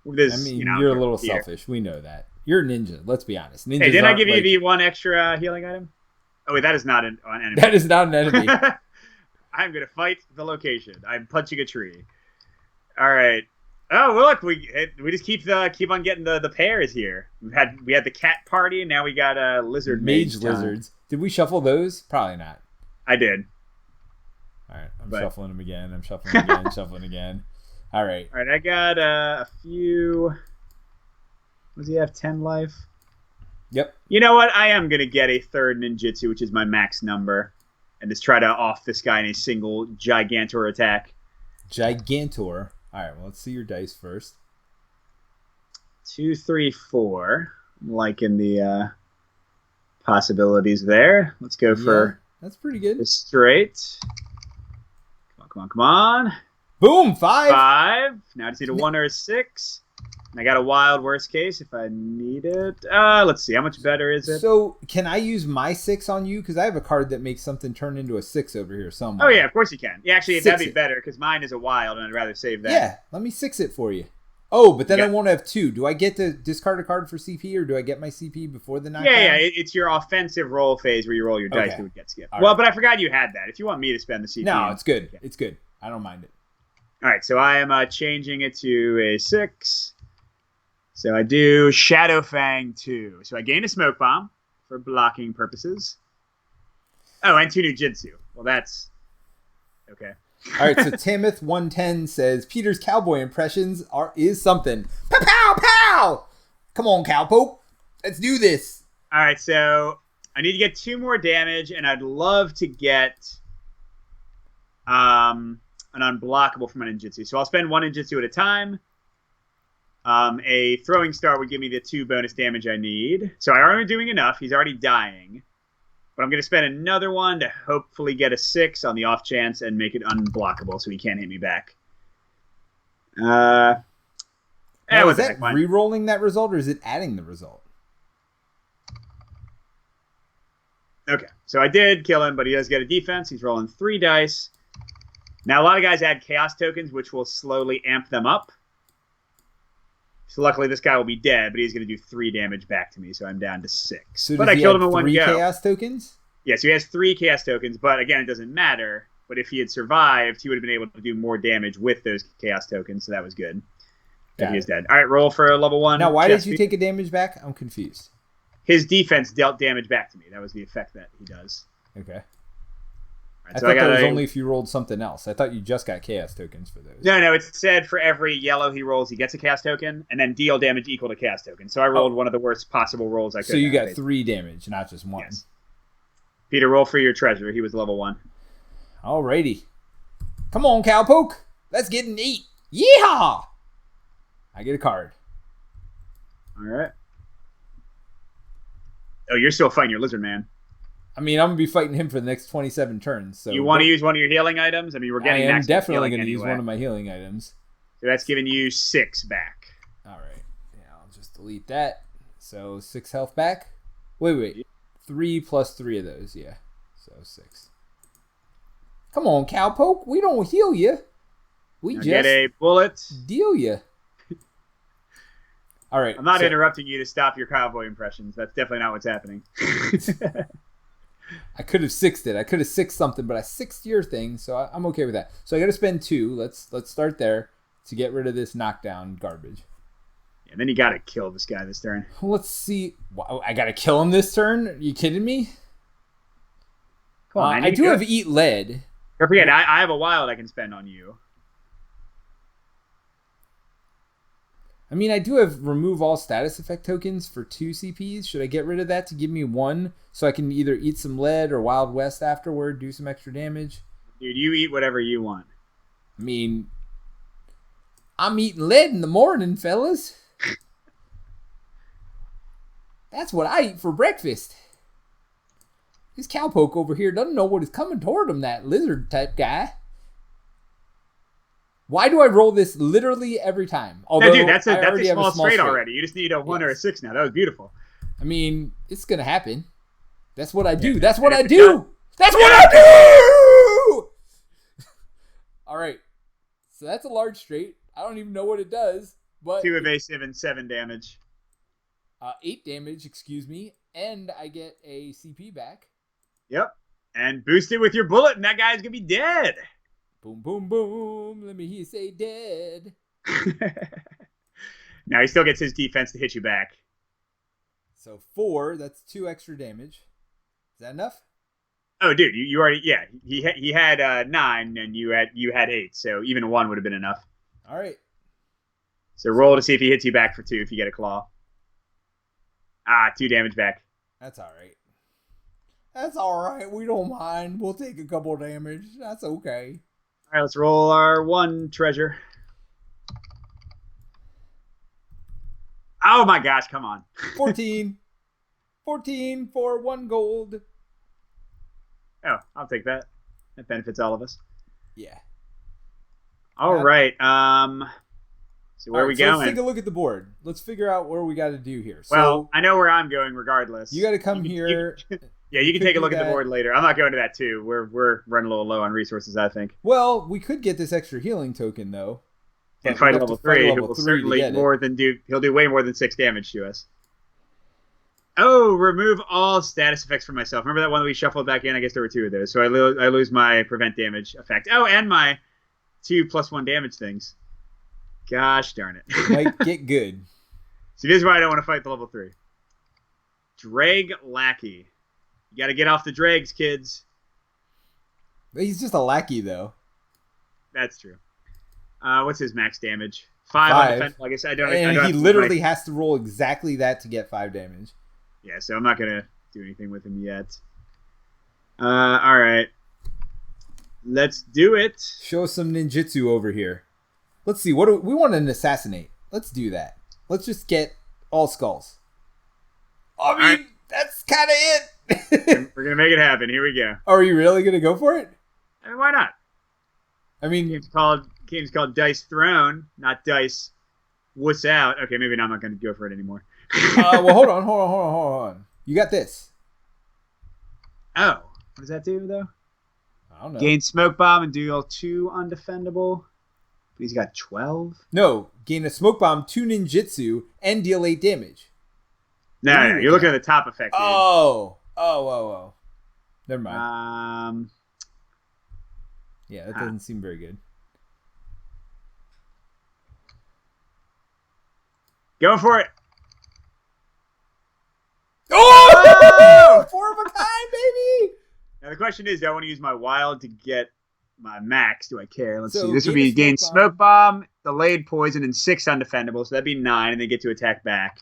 You're a little selfish. We know that. You're a ninja. Let's be honest. Ninjas didn't I give you the 1 extra healing item? Oh, wait, that is not an enemy. That is not an enemy. I'm going to fight the location. I'm punching a tree. All right. Oh, well, look, we just keep on getting the pairs here. We had the cat party, and now we got lizard mage lizards. Did we shuffle those? Probably not. I did. All right, I'm shuffling them again. I'm shuffling again, shuffling again. All right. All right, I got a few. Does he have 10 life? Yep. You know what? I am gonna get a 3rd ninjutsu, which is my max number, and just try to off this guy in a single Gigantor attack. Gigantor. All right, well, let's see your dice first. 2, 3, 4. I'm liking the possibilities there. Let's go for... That's pretty good. Straight. Come on. Boom, 5. 5. Now I just need a 1 or a 6. And I got a wild worst case if I need it. Let's see. How much better is it? So can I use my 6 on you? Because I have a card that makes something turn into a 6 over here somewhere. Oh, yeah. Of course you can. Yeah, actually, that'd be better because mine is a wild and I'd rather save that. Yeah. Let me 6 it for you. Oh, but then I won't have 2. Do I get to discard a card for CP or do I get my CP before the knockdown? Yeah. It's your offensive roll phase where you roll your dice that would get skipped. But I forgot you had that. If you want me to spend the CP. No, it's good. Okay. It's good. I don't mind it. All right. So I am changing it to a 6. So I do Shadow Fang 2. So I gain a Smoke Bomb for blocking purposes. Oh, and 2 new Jitsu. Well, that's... Okay. All right, so Tamith110 says, Peter's cowboy impressions is something. Pow, pow, pow! Come on, cowpoke. Let's do this. All right, so I need to get 2 more damage, and I'd love to get an unblockable from my ninjutsu. So I'll spend 1 ninjutsu at a time. A throwing star would give me the 2 bonus damage I need. So I'm already doing enough. He's already dying. But I'm going to spend another 1 to hopefully get a 6 on the off chance and make it unblockable so he can't hit me back. Is that re-rolling that result or is it adding the result? Okay, so I did kill him, but he does get a defense. He's rolling 3 dice. Now, a lot of guys add chaos tokens, which will slowly amp them up. So luckily this guy will be dead, but he's going to do 3 damage back to me, so I'm down to 6. So but I killed him in 1 go. 3 chaos tokens? Yeah, so he has 3 chaos tokens, but again, it doesn't matter. But if he had survived, he would have been able to do more damage with those chaos tokens, so that was good. But he is dead. All right, roll for a level 1. Now, why did you take a damage back? I'm confused. His defense dealt damage back to me. That was the effect that he does. Okay. Right, I so thought that was only if you rolled something else. I thought you just got chaos tokens for those. No, it said for every yellow he rolls, he gets a chaos token, and then deal damage equal to chaos token. So I rolled one of the worst possible rolls I could. So you got 3 damage, not just 1. Yes. Peter, roll for your treasure. He was level 1. Alrighty. Come on, Cowpoke. Let's get and eat. Yeehaw! I get a card. All right. Oh, you're still fighting your lizard man. I mean, I'm going to be fighting him for the next 27 turns. So you want to use one of your healing items? I mean, we're getting I am definitely going to use one of my healing items. So that's giving you 6 back. All right. Yeah, I'll just delete that. So 6 health back. Wait. 3 plus 3 of those. Yeah. So 6. Come on, Cowpoke. We don't heal you. We just get a bullet. Deal you. All right. I'm not interrupting you to stop your cowboy impressions. That's definitely not what's happening. I could have 6'd it. I could have 6'd something, but I 6'd your thing, so I'm okay with that. So I got to spend 2. Let's start there to get rid of this knockdown garbage. Yeah, then you got to kill this guy this turn. Let's see. Wow, I got to kill him this turn? Are you kidding me? Come on, man, I do have Eat Lead. Don't forget, I have a wild I can spend on you. I mean, I do have remove all status effect tokens for 2 CPs. Should I get rid of that to give me 1 so I can either eat some lead or Wild West afterward, do some extra damage? Dude, you eat whatever you want. I mean, I'm eating lead in the morning, fellas. That's what I eat for breakfast. This Cowpoke over here doesn't know what is coming toward him, that lizard type guy. Why do I roll this literally every time? Although, no, dude, that's a small straight already. You just need a 1 or a 6 now. That was beautiful. I mean, it's going to happen. That's what I do. That's what I do. That's what I do! All right. So that's a large straight. I don't even know what it does. But 2 evasive and 7 damage. 8 damage, excuse me. And I get a CP back. Yep. And boost it with your bullet, and that guy's going to be dead. Boom, boom, boom. Let me hear you say dead. Now he still gets his defense to hit you back. So 4, that's 2 extra damage. Is that enough? Oh, dude, you already, yeah. He had 9, and you had 8, so even 1 would have been enough. All right. So roll to see if he hits you back for 2 if you get a claw. 2 damage back. That's all right. That's all right. We don't mind. We'll take a couple damage. That's okay. All right, let's roll our 1 treasure. Oh my gosh, come on. 14. 14 for 1 gold. Oh, I'll take that. That benefits all of us. Yeah. All right. So where are we going? Let's take a look at the board. Let's figure out where we got to do here. Well, I know where I'm going regardless. You got to come here. Yeah, you can take a look at the board later. I'm not going to that too. We're running a little low on resources, I think. Well, we could get this extra healing token though. And fight level 3, who will certainly he'll do way more than 6 damage to us. Oh, remove all status effects from myself. Remember that one that we shuffled back in? I guess there were 2 of those. So I lose my prevent damage effect. Oh, and my 2 + 1 damage things. Gosh darn it. Might get good. See, this is why I don't want to fight the level 3. Drag Lackey. You got to get off the dregs, kids. He's just a lackey, though. That's true. What's his max damage? 5 on defense. I guess I don't. And he literally has to roll exactly that to get 5 damage. Yeah, so I'm not gonna do anything with him yet. All right. Let's do it. Show some ninjutsu over here. Let's see. What do we want to assassinate? Let's do that. Let's just get all skulls. I mean, that's kind of it. We're gonna make it happen. Here we go. Are you really gonna go for it? I mean, why not? I mean, game's called Dice Throne, not Dice Wuss Out. Okay, maybe now I'm not gonna go for it anymore. Well, hold on. You got this. Oh, what does that do though? I don't know. Gain Smoke Bomb and deal 2 undefendable. But he's got 12. No, gain a Smoke Bomb, 2 ninjutsu, and deal 8 damage. No, you're looking at the top effect. Dude. Oh. Never mind. Yeah, that doesn't seem very good. Go for it. Oh! 4 of a kind, baby! Now the question is, do I want to use my wild to get my max? Do I care? Let's So see. This would be gain smoke bomb, delayed poison, and 6 undefendable. So that'd be 9, and they get to attack back.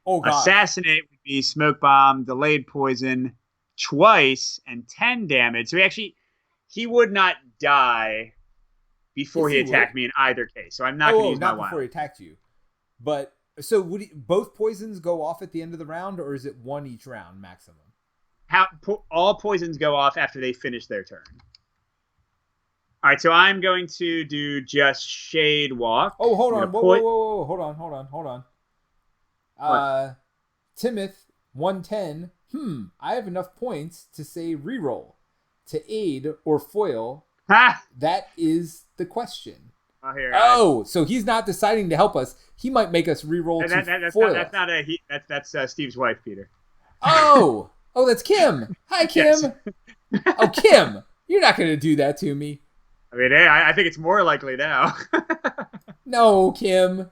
Oh god. Assassinate would be smoke bomb, delayed poison twice, and 10 damage. So he would not die before he attacked me in either case. So I'm not going to use my wild. Not before he attacked you. But so would both poisons go off at the end of the round, or is it one each round maximum? All poisons go off after they finish their turn. All right, so I'm going to do just Shade Walk. Oh, hold on. Whoa. Hold on. Timoth, 110. I have enough points to say reroll. To aid or foil. Ha! That is the question. So he's not deciding to help us. He might make us reroll to foil. That's Steve's wife, Peter. Oh, that's Kim. Hi, Kim. Yes. Oh, Kim, you're not going to do that to me. I mean, hey, I think it's more likely now. No, Kim.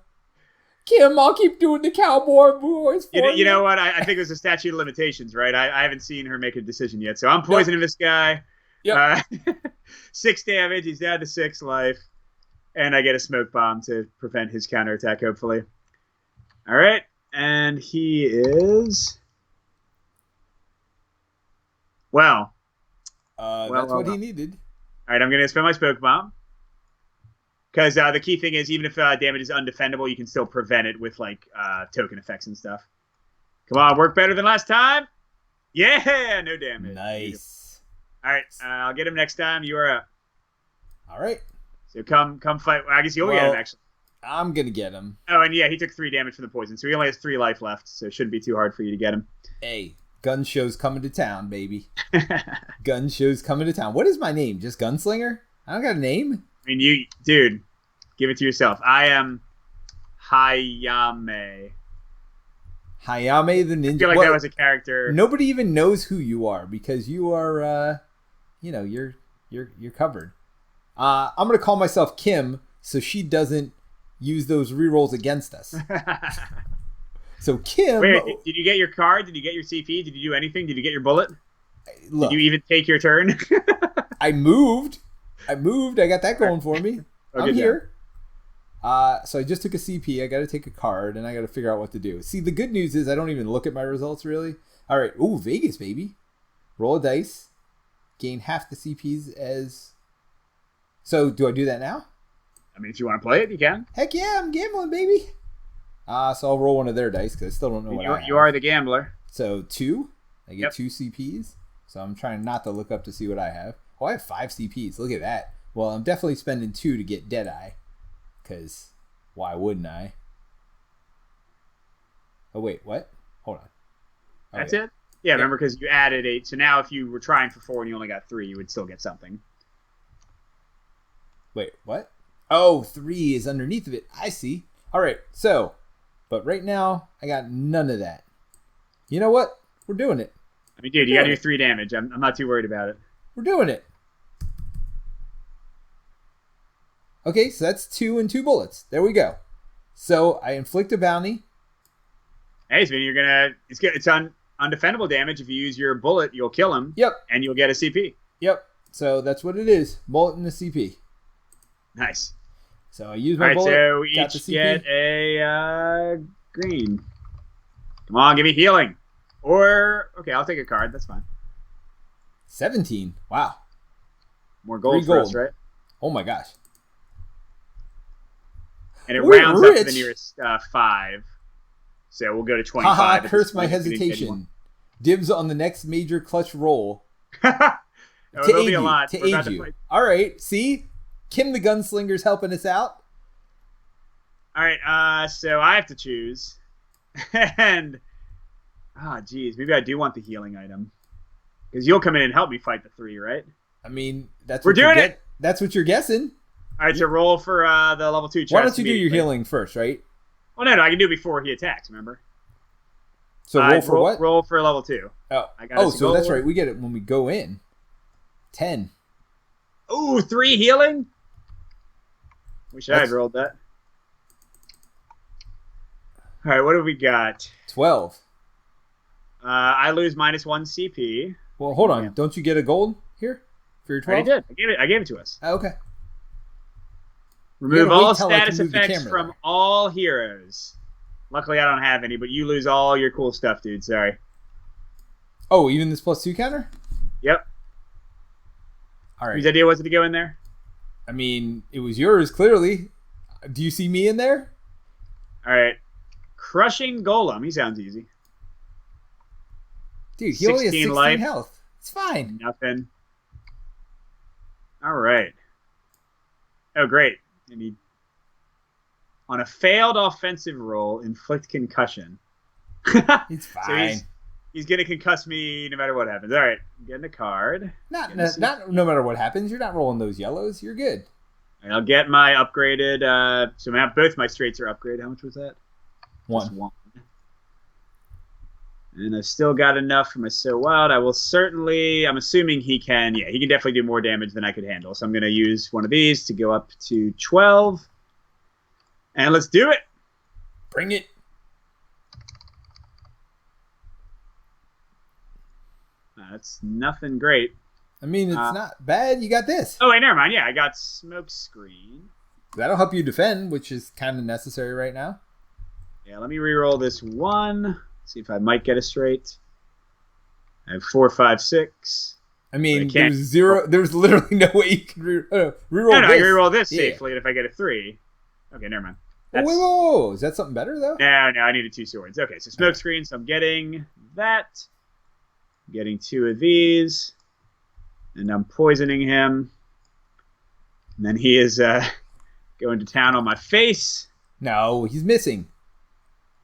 Kim, I'll keep doing the cowboy voice for you. You know what? I think there's a statute of limitations, right? I haven't seen her make a decision yet. So I'm poisoning this guy. Yep. 6 damage. He's down to 6 life. And I get a smoke bomb to prevent his counterattack, hopefully. All right. And he is... Well. That's what he needed. All right, I'm going to spend my smoke bomb. Because the key thing is, even if damage is undefendable, you can still prevent it with, like, token effects and stuff. Come on, work better than last time. Yeah, no damage. Nice. All right, I'll get him next time. You are up. All right. So come fight. Well, I guess you'll get him, actually. I'm going to get him. Oh, and yeah, he took 3 damage from the poison, so he only has 3 life left, so it shouldn't be too hard for you to get him. Hey, gun show's coming to town, baby. Gun show's coming to town. What is my name? Just Gunslinger? I don't got a name. I mean, dude, give it to yourself. I am Hayame. Hayame the Ninja. I feel like that was a character. Nobody even knows who you are because you are, you're covered. I'm gonna call myself Kim so she doesn't use those rerolls against us. So Kim. Wait, did you get your card? Did you get your CP? Did you do anything? Did you get your bullet? Look, did you even take your turn? I moved. I got that going for me. I'm here. So I just took a CP. I got to take a card, and I got to figure out what to do. See, the good news is I don't even look at my results, really. All right. Ooh, Vegas, baby. Roll a dice. Gain half the CPs as... So, do I do that now? I mean, if you want to play it, you can. Heck yeah, I'm gambling, baby. So I'll roll one of their dice, because I still don't know what I have. You are the gambler. So, 2. I get 2 CPs. So I'm trying not to look up to see what I have. Oh, I have 5 CPs. Look at that. Well, I'm definitely spending 2 to get Deadeye. Because why wouldn't I? Oh, wait. What? Hold on. Oh, That's it? Yeah, remember, because you added 8. So now if you were trying for 4 and you only got 3, you would still get something. Wait, what? Oh, 3 is underneath of it. I see. All right. So, but right now, I got none of that. You know what? We're doing it. I mean, dude, you got to do 3 damage. I'm not too worried about it. We're doing it. Okay, so that's 2 and 2 bullets. There we go. So I inflict a bounty. Hey, Sven, you're gonna. It's undefendable damage. If you use your bullet, you'll kill him. Yep. And you'll get a CP. Yep. So that's what it is. Bullet and a CP. Nice. So I use my bullet. So we each get a green. Come on, give me healing. Or okay, I'll take a card. That's fine. 17. Wow. More gold for us, right? Oh my gosh. And it rounds up to the nearest 5. So we'll go to 25. Haha, curse my hesitation. Dibs on the next major clutch roll. To aid you. To aid you. All right. See? Kim the Gunslinger's helping us out. All right. So I have to choose. And, geez. Maybe I do want the healing item. Because you'll come in and help me fight the 3, right? I mean, we're doing it. That's what you're guessing. All right, so roll for the level 2 chest. Why don't you do your healing first, right? Well, no, I can do it before he attacks, remember? So roll for what? Roll for level 2. Oh, so that's right. We get it when we go in. 10. Ooh, 3 healing? Wish I had rolled that. All right, what have we got? 12. I lose -1 CP. Well, hold on. Don't you get a gold here? for your I already 12? did. I gave it to us. Oh, okay. Remove gotta wait all till I can status move the effects camera from there. all heroes. Luckily, I don't have any, but you lose all your cool stuff, dude. Sorry. Oh, even this +2 counter? Yep. All right. Whose idea was it to go in there? I mean, it was yours, clearly. Do you see me in there? All right. Crushing Golem. He sounds easy. Dude, he only has 16 16 life. health. It's fine. Nothing. All right. Oh, great. And he, on a failed offensive roll, inflict concussion. It's So fine. he's going to concuss me no matter what happens. All right. I'm getting a card. Not no matter what happens. You're not rolling those yellows. You're good. And I'll get my upgraded. So both my straights are upgraded. How much was that? Just one. And I've still got enough for my So Wild. I will certainly. I'm assuming he can. Yeah, he can definitely do more damage than I could handle. So I'm going to use one of these to go up to 12. And let's do it. Bring it. That's nothing great. I mean, it's not bad. You got this. Oh, wait, never mind. Yeah, I got Smoke Screen. That'll help you defend, which is kind of necessary right now. Yeah, let me reroll this one. See if I might get a straight. I have 4, 5, 6. I mean, there's literally no way you can reroll No, this. I can reroll this safely if I get a 3. Okay, never mind. Whoa. Is that something better, though? No, I needed 2 swords. Okay, so Smoke Screen, so I'm getting that. I'm getting 2 of these. And I'm poisoning him. And then he is going to town on my face. No, he's missing.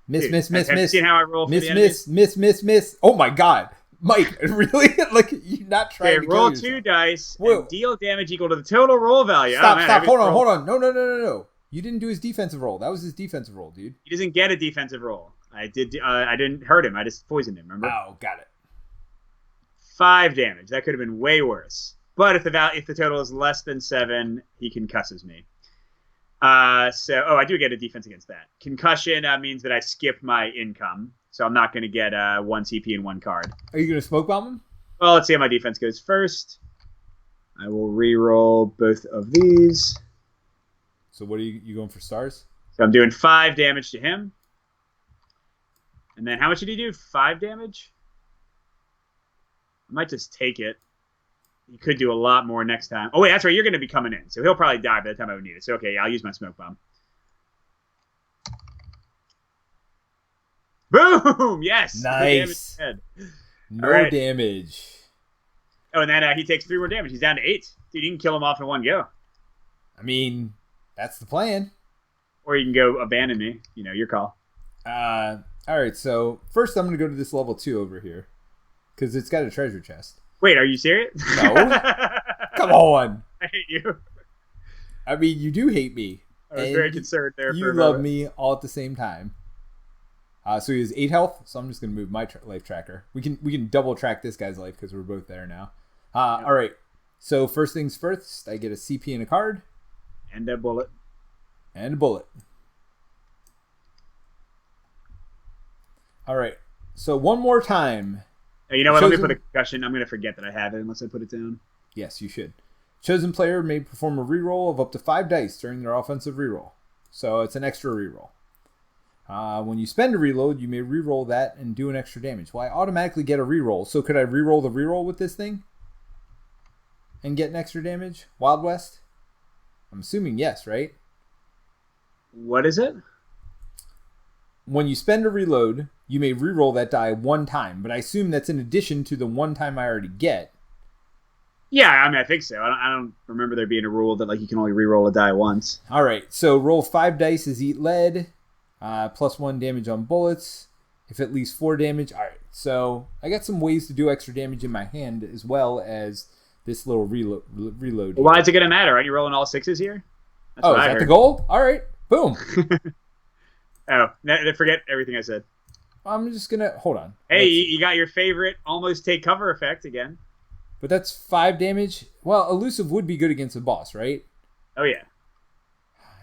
Miss. Have you seen how I roll for the Miss. Oh my God. Mike, really? Like, you're not trying to roll kill 2 yourself. dice Whoa. and deal damage equal to the total roll value. Stop. Hold on. No. You didn't do his defensive roll. That was his defensive roll, dude. He doesn't get a defensive roll. I didn't hurt him. I just poisoned him, remember? Oh, got it. 5 damage. That could have been way worse. But if the total is less than 7, he concusses me. I do get a defense against that. Concussion means that I skip my income, so I'm not going to get 1 CP and 1 card. Are you going to smoke bomb him? Well, let's see how my defense goes first. I will re-roll both of these. So what are you going for stars? So I'm doing 5 damage to him. And then how much did he do? 5 damage? I might just take it. He could do a lot more next time. Oh, wait, that's right. You're going to be coming in. So he'll probably die by the time I would need it. So, okay, I'll use my smoke bomb. Boom! Yes! Nice. No damage. Oh, and then he takes 3 more damage. He's down to 8. Dude, you can kill him off in one go. I mean, that's the plan. Or you can go abandon me. Your call. All right, so first I'm going to go to this level 2 over here. Because it's got a treasure chest. Wait, are you serious? No. Come on. I hate you. I mean, you do hate me. I was very concerned there. You love me all at the same time. So he has 8 health, so I'm just going to move my life tracker. We can double track this guy's life because we're both there now. Yep. All right. So first things first, I get a CP and a card. And a bullet. All right. So one more time. You know what? Let me put a concussion. I'm going to forget that I have it unless I put it down. Yes, you should. Chosen player may perform a reroll of up to 5 dice during their offensive reroll. So it's an extra reroll. When you spend a reload, you may reroll that and do an extra damage. Well, I automatically get a reroll. So could I reroll the reroll with this thing? And get an extra damage? Wild West? I'm assuming yes, right? What is it? When you spend a reload, you may reroll that die 1 time, but I assume that's in addition to the 1 time I already get. Yeah, I mean, I think so. I don't remember there being a rule that you can only reroll a die once. All right, so roll 5 dice as eat lead, plus 1 damage on bullets, if at least 4 damage. All right, so I got some ways to do extra damage in my hand as well as this little reload. Well, why is it going to matter? Aren't you rolling all 6s here? That's is that the goal? All right, boom. Oh, forget everything I said. I'm just going to... Hold on. Hey, you got your favorite almost take cover effect again. But that's 5 damage. Well, elusive would be good against a boss, right? Oh, yeah.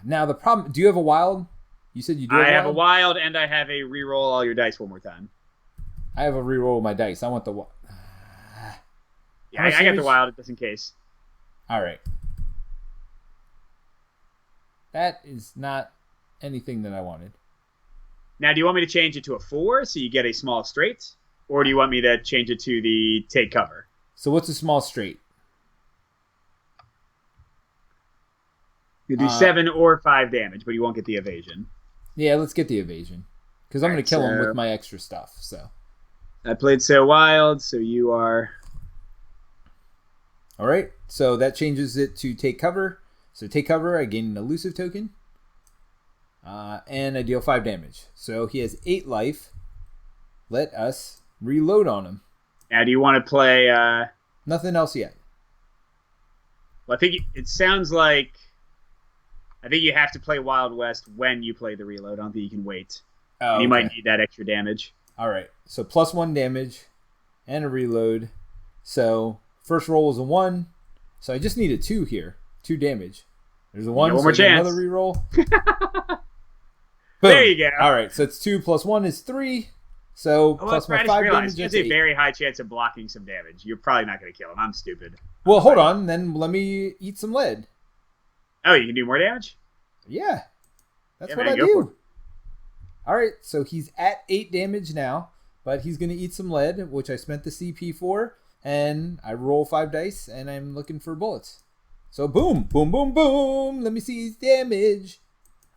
Now, the problem... Do you have a wild? You said you do have I have a wild, and I have a reroll all your dice one more time. I have a reroll of my dice. I want the... Yeah, I got the wild just in case. All right. That is not anything that I wanted. Now, do you want me to change it to a 4 so you get a small straight? Or do you want me to change it to the take cover? So what's a small straight? You do 7 or 5 damage, but you won't get the evasion. Yeah, let's get the evasion. Because I'm going to kill him with my extra stuff. So I played so wild, so you are... All right, so that changes it to take cover. So take cover, I gain an elusive token. And I deal 5 damage. So he has 8 life. Let us reload on him. Now, do you want to play... Nothing else yet. Well, I think it sounds like... I think you have to play Wild West when you play the reload. I don't think you can wait. Oh, you might need that extra damage. All right, so +1 damage and a reload. So first roll was a 1. So I just need a 2 here. 2 damage. There's a 1, one more chance. Another reroll. There you go. All right, so it's 2 + 1 is 3. So plus my 5 damage. There's a very high chance of blocking some damage. You're probably not going to kill him. I'm stupid. Well, hold on. Then let me eat some lead. Oh, you can do more damage? Yeah. That's what I do. All right, so he's at 8 damage now, but he's going to eat some lead, which I spent the CP for, and I roll 5 dice, and I'm looking for bullets. So boom, boom, boom, boom. Let me see his damage.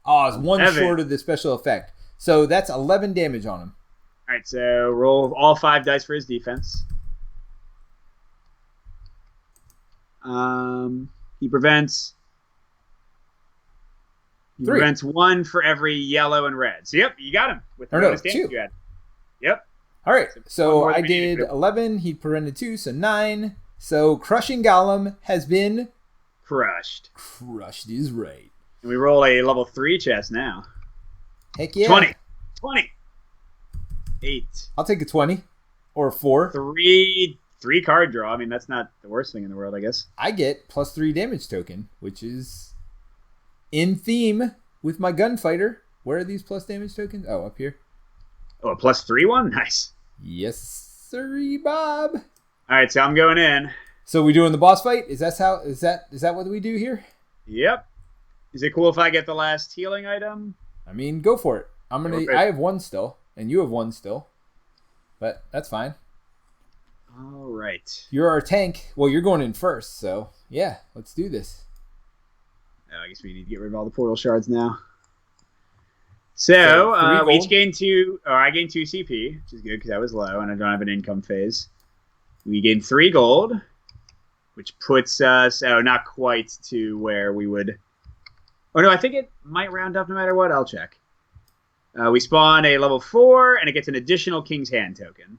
Oh, it's 1 short of the special effect. So that's 11 damage on him. All right, so roll all 5 dice for his defense. He prevents... He 3. prevents 1 for every yellow and red. So, yep, you got him. With the bonus damage 2. you had. Yep. All right, so I did 11. He prevented 2, so 9. So Crushing Golem has been... Crushed. Crushed is right. And we roll a level 3 chest now. Heck yeah. 20. 8. I'll take a 20. Or a 4. 3 card draw. I mean, that's not the worst thing in the world, I guess. I get +3 damage token, which is... in theme with my gunfighter. Where are these plus damage tokens? Oh, up here. Oh, a +3 one? Nice. Yes, sirree, Bob. All right, so I'm going in. So we doing the boss fight? Is that what we do here? Yep. Is it cool if I get the last healing item? I mean, go for it. I have 1 still, and you have 1 still. But that's fine. All right. You're our tank. Well, you're going in first, so yeah, let's do this. I guess we need to get rid of all the portal shards now. So, we each gain 2, or I gain 2 CP, which is good because I was low and I don't have an income phase. We gain 3 gold, which puts us, not quite to where we would... Oh, no, I think it might round up no matter what. I'll check. We spawn a level 4, and it gets an additional King's Hand token.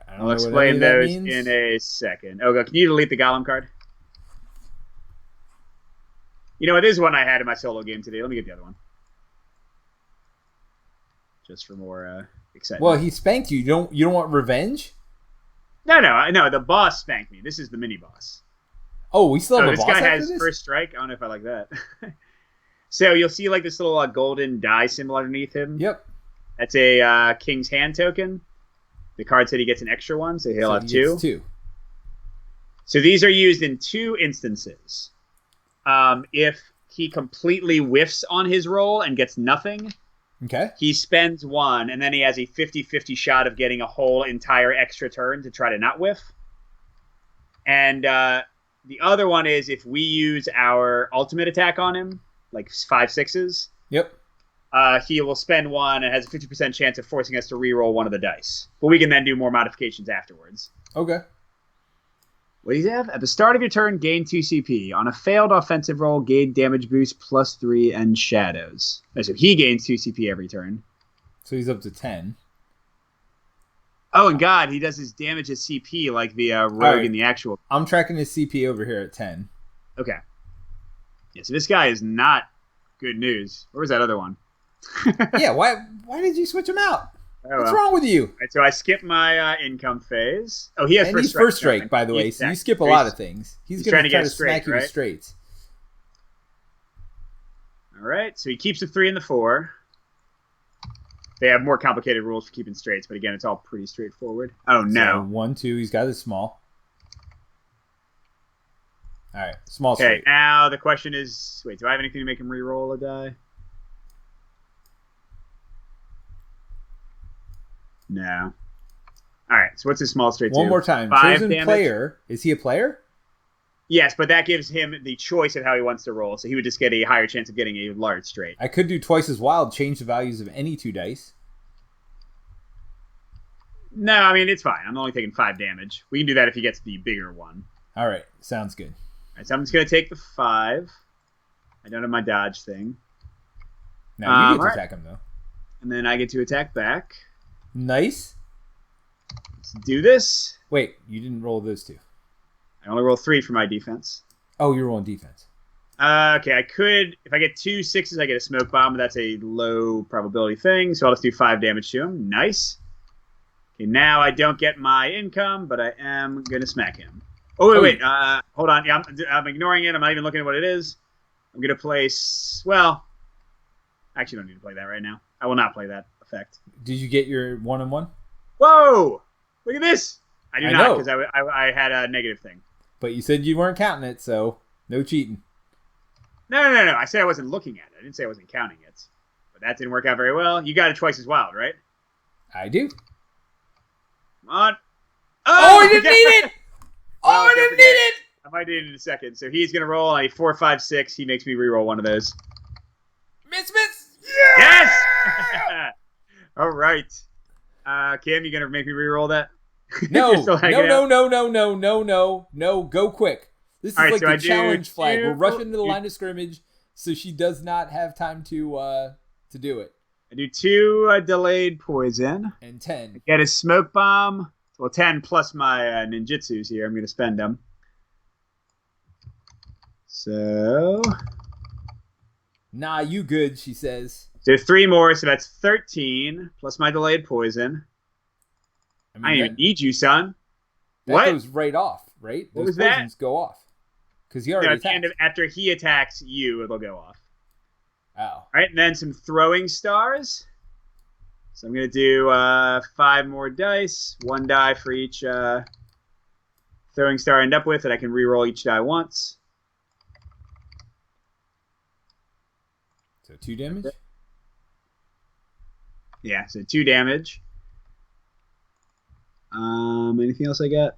I'll explain those in a second. Oh, can you delete the Golem card? You know, it is one I had in my solo game today. Let me get the other one. Just for more excitement. Well, he spanked you. You don't want revenge? No. The boss spanked me. This is the mini boss. Oh, we still have a boss this guy after has this? first strike. I don't know if I like that. So you'll see like this little golden die symbol underneath him. Yep. That's a King's Hand token. The card said he gets an extra one, so he'll have 2. 2. So these are used in 2 instances. If he completely whiffs on his roll and gets nothing, okay, he spends 1, and then he has a 50-50 shot of getting a whole entire extra turn to try to not whiff. And the other one is if we use our ultimate attack on him, like 5/6s. Yep. He will spend 1 and has a 50% chance of forcing us to reroll 1 of the dice. But we can then do more modifications afterwards. Okay. What do you have? At the start of your turn, gain 2 CP. On a failed offensive roll, gain damage boost +3 and shadows. So he gains 2 CP every turn. So he's up to 10. Oh, and God, he does his damage as CP like the rogue in the actual. I'm tracking his CP over here at 10. Okay. Yeah, so this guy is not good news. Where was that other one? Yeah, why did you switch him out? Oh, What's wrong with you? Right, so I skipped my income phase. Oh, he has and first strike, by the way, so you skip a lot of things. He's going to try to smack you with straights. All right, so he keeps the 3 and the 4. They have more complicated rules for keeping straights, but again, it's all pretty straightforward. Oh, no. So 1, 2, he's got his small. All right, small Okay, straight. now the question is, wait, do I have anything to make him re-roll a die? No. All right, so what's his small straight One do? more time. 5 Chosen damage. player. Is he a player? Yes, but that gives him the choice of how he wants to roll, so he would just get a higher chance of getting a large straight. I could do twice as wild, change the values of any 2 dice. No, I mean, it's fine. I'm only taking 5 damage. We can do that if he gets the bigger one. All right, sounds good. All right, so I'm just going to take the 5. I don't have my dodge thing. Now you get to attack him, though. And then I get to attack back. Nice. Let's do this. Wait, you didn't roll those 2. I only roll 3 for my defense. Oh, you're rolling defense. Okay, I could, if I get 2 6s, I get a smoke bomb, but that's a low probability thing, so I'll just do 5 damage to him. Nice. Okay, now I don't get my income, but I am going to smack him. Oh, wait. Hold on. Yeah, I'm ignoring it. I'm not even looking at what it is. I'm going to place, well, I actually don't need to play that right now. I will not play that effect. Did you get your 1-on-1? Whoa! Look at this! I do I not, know. because I had a negative thing. But you said you weren't counting it, so no cheating. No. I said I wasn't looking at it. I didn't say I wasn't counting it. But that didn't work out very well. You got it twice as wild, right? I do. Come on. Oh, I didn't need it! Oh, I didn't need it! I might need it in a second. So he's going to roll a 4, 5, 6. He makes me re-roll one of those. Miss! Yeah! Yes! All right. Kim, you going to make me re-roll that? No, go quick. This is right, like so the I do challenge flag. 2 We're rushing to the line of scrimmage, so she does not have time to do it. I do 2 delayed poison. And 10. I get a smoke bomb. Well, 10 plus my ninjutsus here. I'm going to spend them. So... Nah, you good, she says. So 3 more, so that's 13 plus my delayed poison. I mean, I don't even need you, son. that What? goes right off, right? What Those was that? poisons go off. Because he No, already at the end attacked. after he attacks you, it'll go off. Oh. All right, and then some throwing stars. So I'm going to do 5 more dice. 1 die for each throwing star I end up with that I can re-roll each die once. So 2 damage? Yeah, so 2 damage. Anything else I got?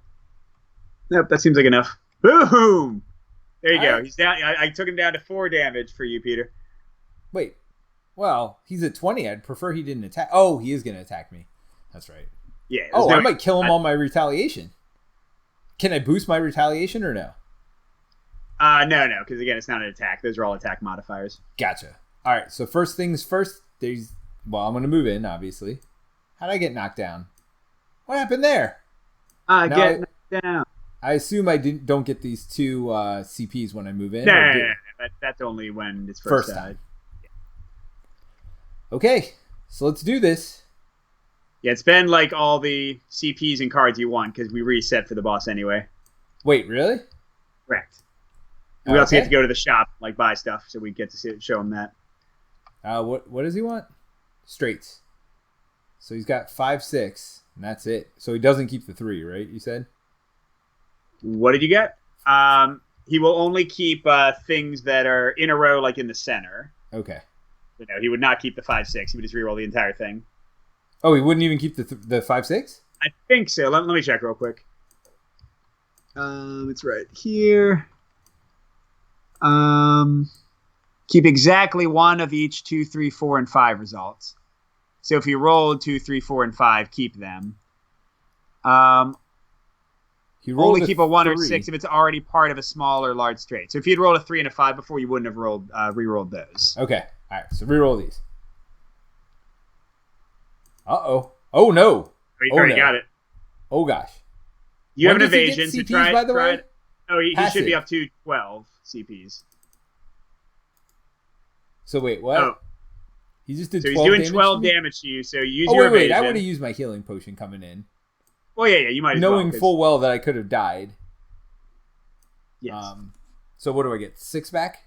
Nope, that seems like enough. Boom! There you go. Right. He's down. I took him down to 4 damage for you, Peter. Wait. Well, he's at 20. I'd prefer he didn't attack. Oh, he is going to attack me. That's right. Yeah. Oh, I might kill him on my retaliation. Can I boost my retaliation or no? No, because again, it's not an attack. Those are all attack modifiers. Gotcha. All right, so first things first, I'm going to move in, obviously. How'd I get knocked down? What happened there? Get knocked down. I assume I don't get these 2 CPs when I move in. No. That's only when it's first time. Okay, so let's do this. Yeah, spend like all the CPs and cards you want because we reset for the boss anyway. Wait, really? Correct. We also have to go to the shop, like buy stuff, so we get to show him that. What does he want? Straights. So he's got 5, 6, and that's it. So he doesn't keep the 3, right? You said. What did you get? He will only keep things that are in a row, like in the center. Okay. No, he would not keep the 5, 6. He would just reroll the entire thing. Oh, he wouldn't even keep the 5, 6? I think so. Let me check real quick. It's right here. Keep exactly 1 of each 2, 3, 4, and 5 results. So if you rolled 2, 3, 4, and 5, keep them. He rolled only keep a 1 or 3. 6 if it's already part of a small or large straight. So if you'd rolled a 3 and a 5 before, you wouldn't have rolled re-rolled those. Okay. All right. So reroll these. Uh-oh. Oh, no. Oh, you already got it. Oh, gosh. You When have an does he get evasion. CPs, by the way? Oh, he should be up to 12 CPs. So wait, what? Oh. He just did 12 So he's doing damage 12 to me? damage to you, so use your wait. evasion. I would have used my healing potion coming in. Well, yeah, you might as Knowing well. full well that I could have died. Yes. So what do I get? 6 back?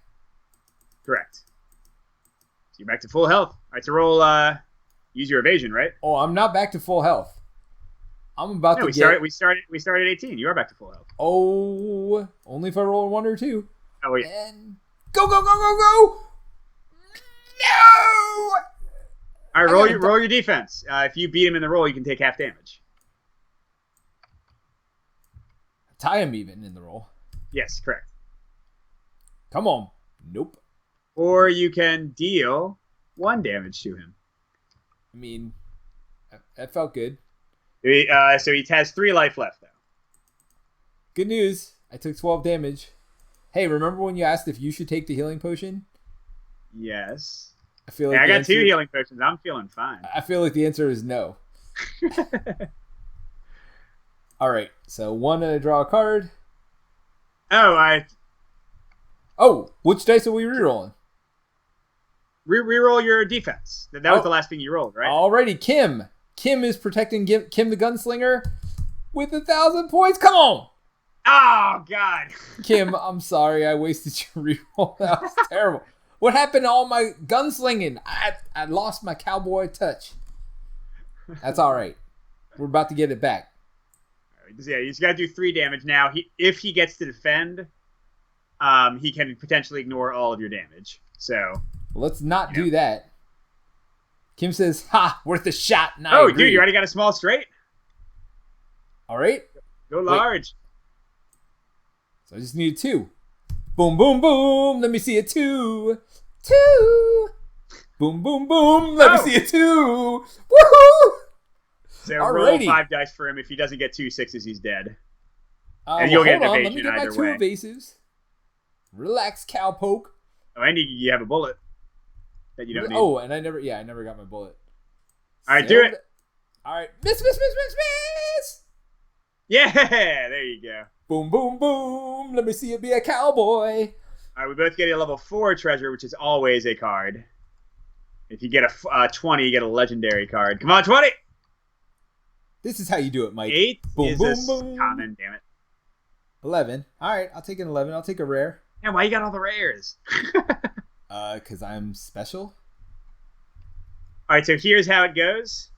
Correct. So you're back to full health. All right, so roll, use your evasion, right? Oh, I'm not back to full health. I'm about No, to we started at 18. You are back to full health. Oh, only if I roll a 1 or 2. Oh yeah. And go, go, go, go, go! No! All right, roll your defense. If you beat him in the roll, you can take half damage. Tie him even in the roll. Yes, correct. Come on. Nope. Or you can deal 1 damage to him. I mean, that felt good. So he has 3 life left, though. Good news. I took 12 damage. Hey, remember when you asked if you should take the healing potion? Yes. I feel like I got 2 healing potions. I'm feeling fine. I feel like the answer is no. All right. So 1 and I draw a card. Oh, which dice are we rerolling? Reroll your defense. That was the last thing you rolled, right? Alrighty, Kim. Kim is protecting Kim the Gunslinger with 1,000 points. Come on. Oh, God. Kim, I'm sorry. I wasted your reroll. That was terrible. What happened to all my gunslinging? I lost my cowboy touch. That's all right. We're about to get it back. Yeah, he's got to do 3 damage now. If he gets to defend, he can potentially ignore all of your damage. So let's not do that. Kim says, "Ha, worth a shot." And I agree. Dude, you already got a small straight. All right, go large. So I just need 2. Boom, boom, boom. Let me see a 2. 2. Boom, boom, boom. Let me see a 2. Woohoo! So roll 5 dice for him. If he doesn't get 2 6s, he's dead. And you'll get an evasion. Let me get my 2 evasives. Relax, cowpoke. Oh, and you have a bullet that you don't need. Oh, and I never got my bullet. All right, do it. All right, miss. Yeah, there you go. Boom, boom, boom. Let me see you be a cowboy. All right, we both get a level 4 treasure, which is always a card. If you get a 20, you get a legendary card. Come on, 20. This is how you do it, Mike. 8 boom, is boom, a boom. common, damn it. 11. All right, I'll take an 11. I'll take a rare. Yeah, why you got all the rares? Because I'm special. All right, so here's how it goes.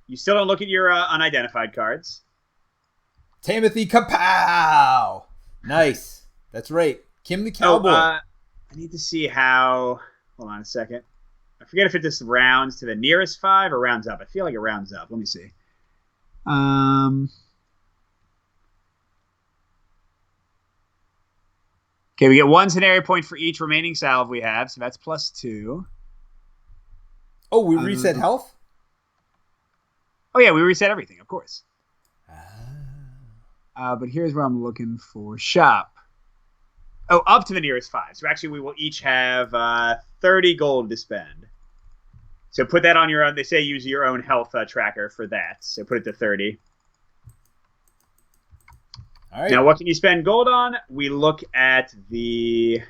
You still don't look at your unidentified cards. Timothy Kapow! Nice. That's right. Kim the Cowboy. I need to see how... Hold on a second. I forget if it just rounds to the nearest 5 or rounds up. I feel like it rounds up. Let me see. Okay, we get 1 scenario point for each remaining salve we have, so that's +2. Oh, we reset health? Oh, yeah, we reset everything, of course. But here's where I'm looking for shop. Oh, up to the nearest 5. So actually, we will each have 30 gold to spend. So put that on your own. They say use your own health tracker for that. So put it to 30. All right. Now, what can you spend gold on? We look at the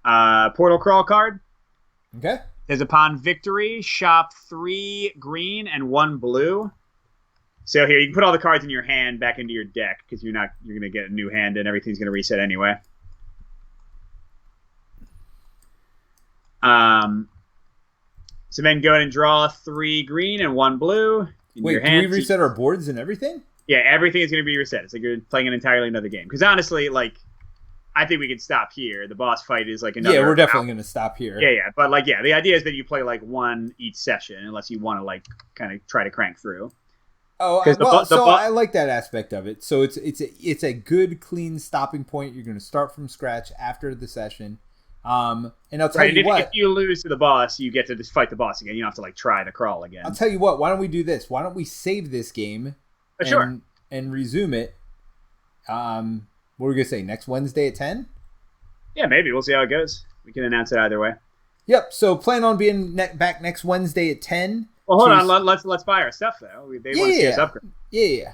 Portal Crawl card. Okay. Says upon victory, shop 3 green and 1 blue. So here, you can put all the cards in your hand back into your deck because you're going to get a new hand and everything's going to reset anyway. So then go ahead and draw 3 green and 1 blue in your hand. Do we reset our boards and everything? Yeah, everything is going to be reset. It's like you're playing an entirely another game. Because honestly, like, I think we can stop here. The boss fight is like another... Yeah, we're definitely going to stop here. Yeah. But, like, yeah, the idea is that you play, like, 1 each session unless you want to, like, kind of try to crank through. Oh, I like that aspect of it. So it's a good, clean stopping point. You're going to start from scratch after the session. And I'll tell you what. If you lose to the boss, you get to just fight the boss again. You don't have to, like, try to crawl again. I'll tell you what. Why don't we do this? Why don't we save this game and resume it? What are we going to say? Next Wednesday at 10? Yeah, maybe. We'll see how it goes. We can announce it either way. Yep. So plan on being back next Wednesday at 10. Well, hold on. Let's buy our stuff, though. They want to see us upgrade. Yeah.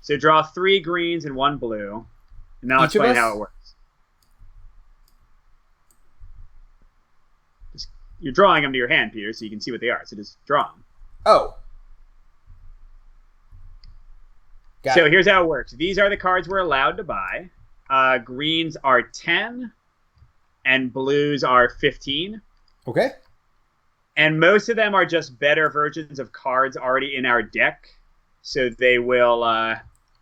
So draw 3 greens and 1 blue. And now let's explain how it works. You're drawing them to your hand, Peter, so you can see what they are. So just draw them. Oh. So here's how it works. These are the cards we're allowed to buy. Greens are 10, and blues are 15. Okay. And most of them are just better versions of cards already in our deck. So they will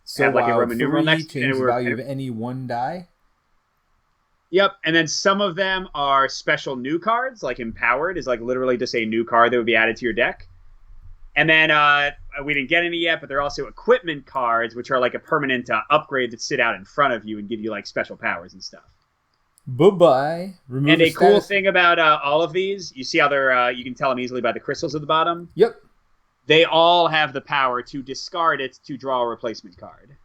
So have like a wild Roman numeral 3, next to it. change the value of any one die. Yep. And then some of them are special new cards, like Empowered is like literally just a new card that would be added to your deck. And then we didn't get any yet, but they're also equipment cards, which are like a permanent upgrade that sit out in front of you and give you like special powers and stuff. Bye-bye. Remove And a status. cool thing about all of these, you see how they're, you can tell them easily by the crystals at the bottom. Yep. They all have the power to discard it to draw a replacement card.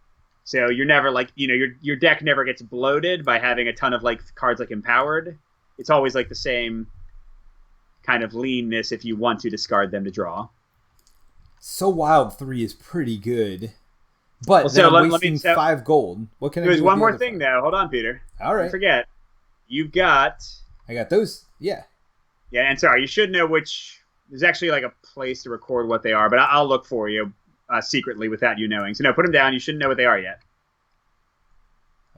So you're never like, your deck never gets bloated by having a ton of like cards like Empowered. It's always like the same kind of leanness if you want to discard them to draw. So Wild 3 is pretty good. But then I'm wasting 5 gold. What can I do? There's one more thing, though. Hold on, Peter. All right. Don't forget. You've got... I got those. Yeah. Yeah, and sorry, you should know which... There's actually like a place to record what they are, but I'll look for you secretly without you knowing. So no, put them down. You shouldn't know what they are yet.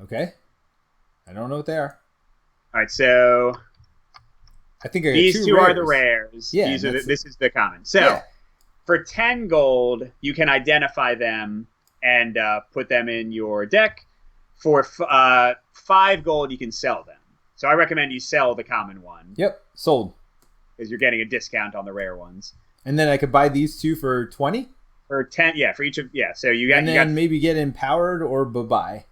Okay. I don't know what they are. All right, so... I think I got these two rares. are the rares. Yeah. This is the common. So... Yeah. For 10 gold, you can identify them and put them in your deck. For 5 gold, you can sell them. So I recommend you sell the common one. Yep, sold. Because you're getting a discount on the rare ones. And then I could buy these two for 20? For 10, yeah, for each of, yeah. So you got... And then maybe get Empowered or bye-bye.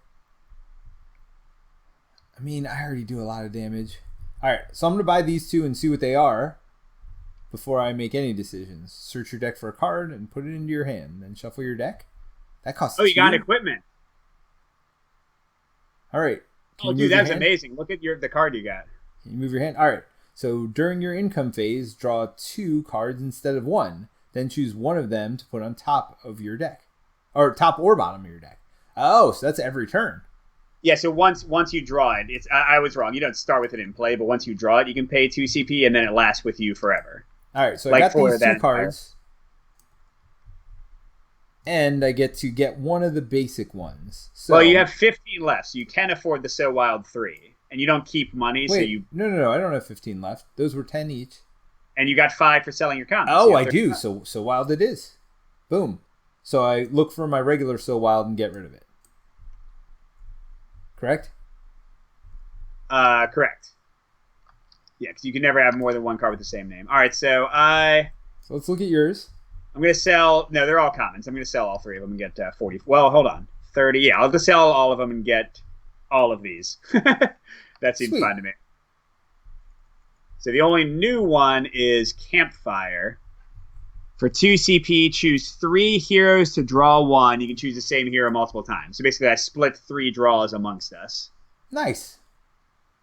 I mean, I already do a lot of damage. All right, so I'm going to buy these two and see what they are. Before I make any decisions. Search your deck for a card and put it into your hand. Then shuffle your deck. That costs you got equipment. All right. Oh, dude, that's amazing. Look at the card you got. Can you move your hand? All right. So during your income phase, draw 2 cards instead of 1. Then choose one of them to put on top of your deck. Or top or bottom of your deck. Oh, so that's every turn. Yeah, so once you draw it, I was wrong. You don't start with it in play, but once you draw it, you can pay 2 CP, and then it lasts with you forever. All right, so I got these 2 cards. And I get to get one of the basic ones. So, well, you have 15 left, so you can afford the So Wild 3. And you don't keep money, so you... No, I don't have 15 left. Those were 10 each. And you got 5 for selling your comics. Oh, I do. So Wild it is. Boom. So I look for my regular So Wild and get rid of it. Correct? Correct. Yeah, because you can never have more than one card with the same name. All right, so So let's look at yours. I'm going to sell... No, they're all commons. I'm going to sell all 3 of them and get 40... Well, hold on. 30. Yeah, I'll just sell all of them and get all of these. That seems fine to me. So the only new one is Campfire. For 2 CP, choose 3 heroes to draw 1. You can choose the same hero multiple times. So basically, I split 3 draws amongst us. Nice.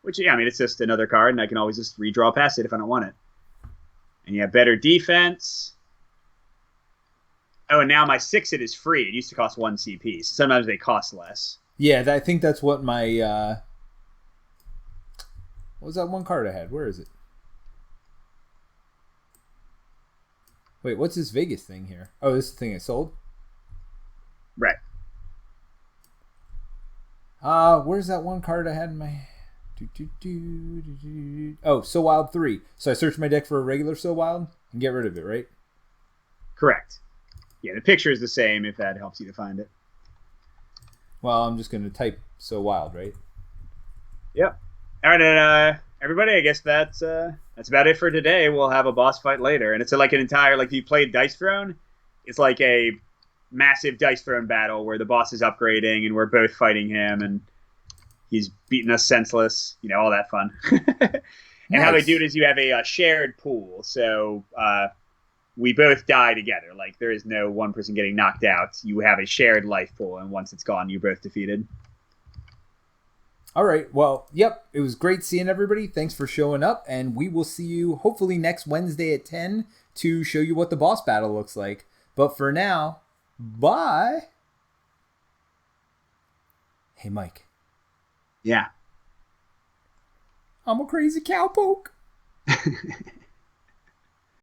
Which, yeah, I mean, it's just another card, and I can always just redraw past it if I don't want it. And you have better defense. Oh, and now my 6-it is free. It used to cost 1 CP. So sometimes they cost less. Yeah, I think that's what my... What was that one card I had? Where is it? Wait, what's this Vegas thing here? Oh, this is the thing I sold? Right. Where's that one card I had in my... Oh, So Wild 3. So I search my deck for a regular So Wild and get rid of it, right? Correct. Yeah, the picture is the same if that helps you to find it. Well, I'm just going to type So Wild, right? Yep. All right, everybody, I guess that's about it for today. We'll have a boss fight later. And it's like an entire, like if you played Dice Throne, it's like a massive Dice Throne battle where the boss is upgrading and we're both fighting him and he's beating us senseless, all that fun. And nice. How they do it is you have a shared pool. So we both die together. Like there is no one person getting knocked out. You have a shared life pool. And once it's gone, you're both defeated. All right. Well, yep. It was great seeing everybody. Thanks for showing up. And we will see you hopefully next Wednesday at 10 to show you what the boss battle looks like. But for now, bye. Hey, Mike. Yeah. I'm a crazy cowpoke.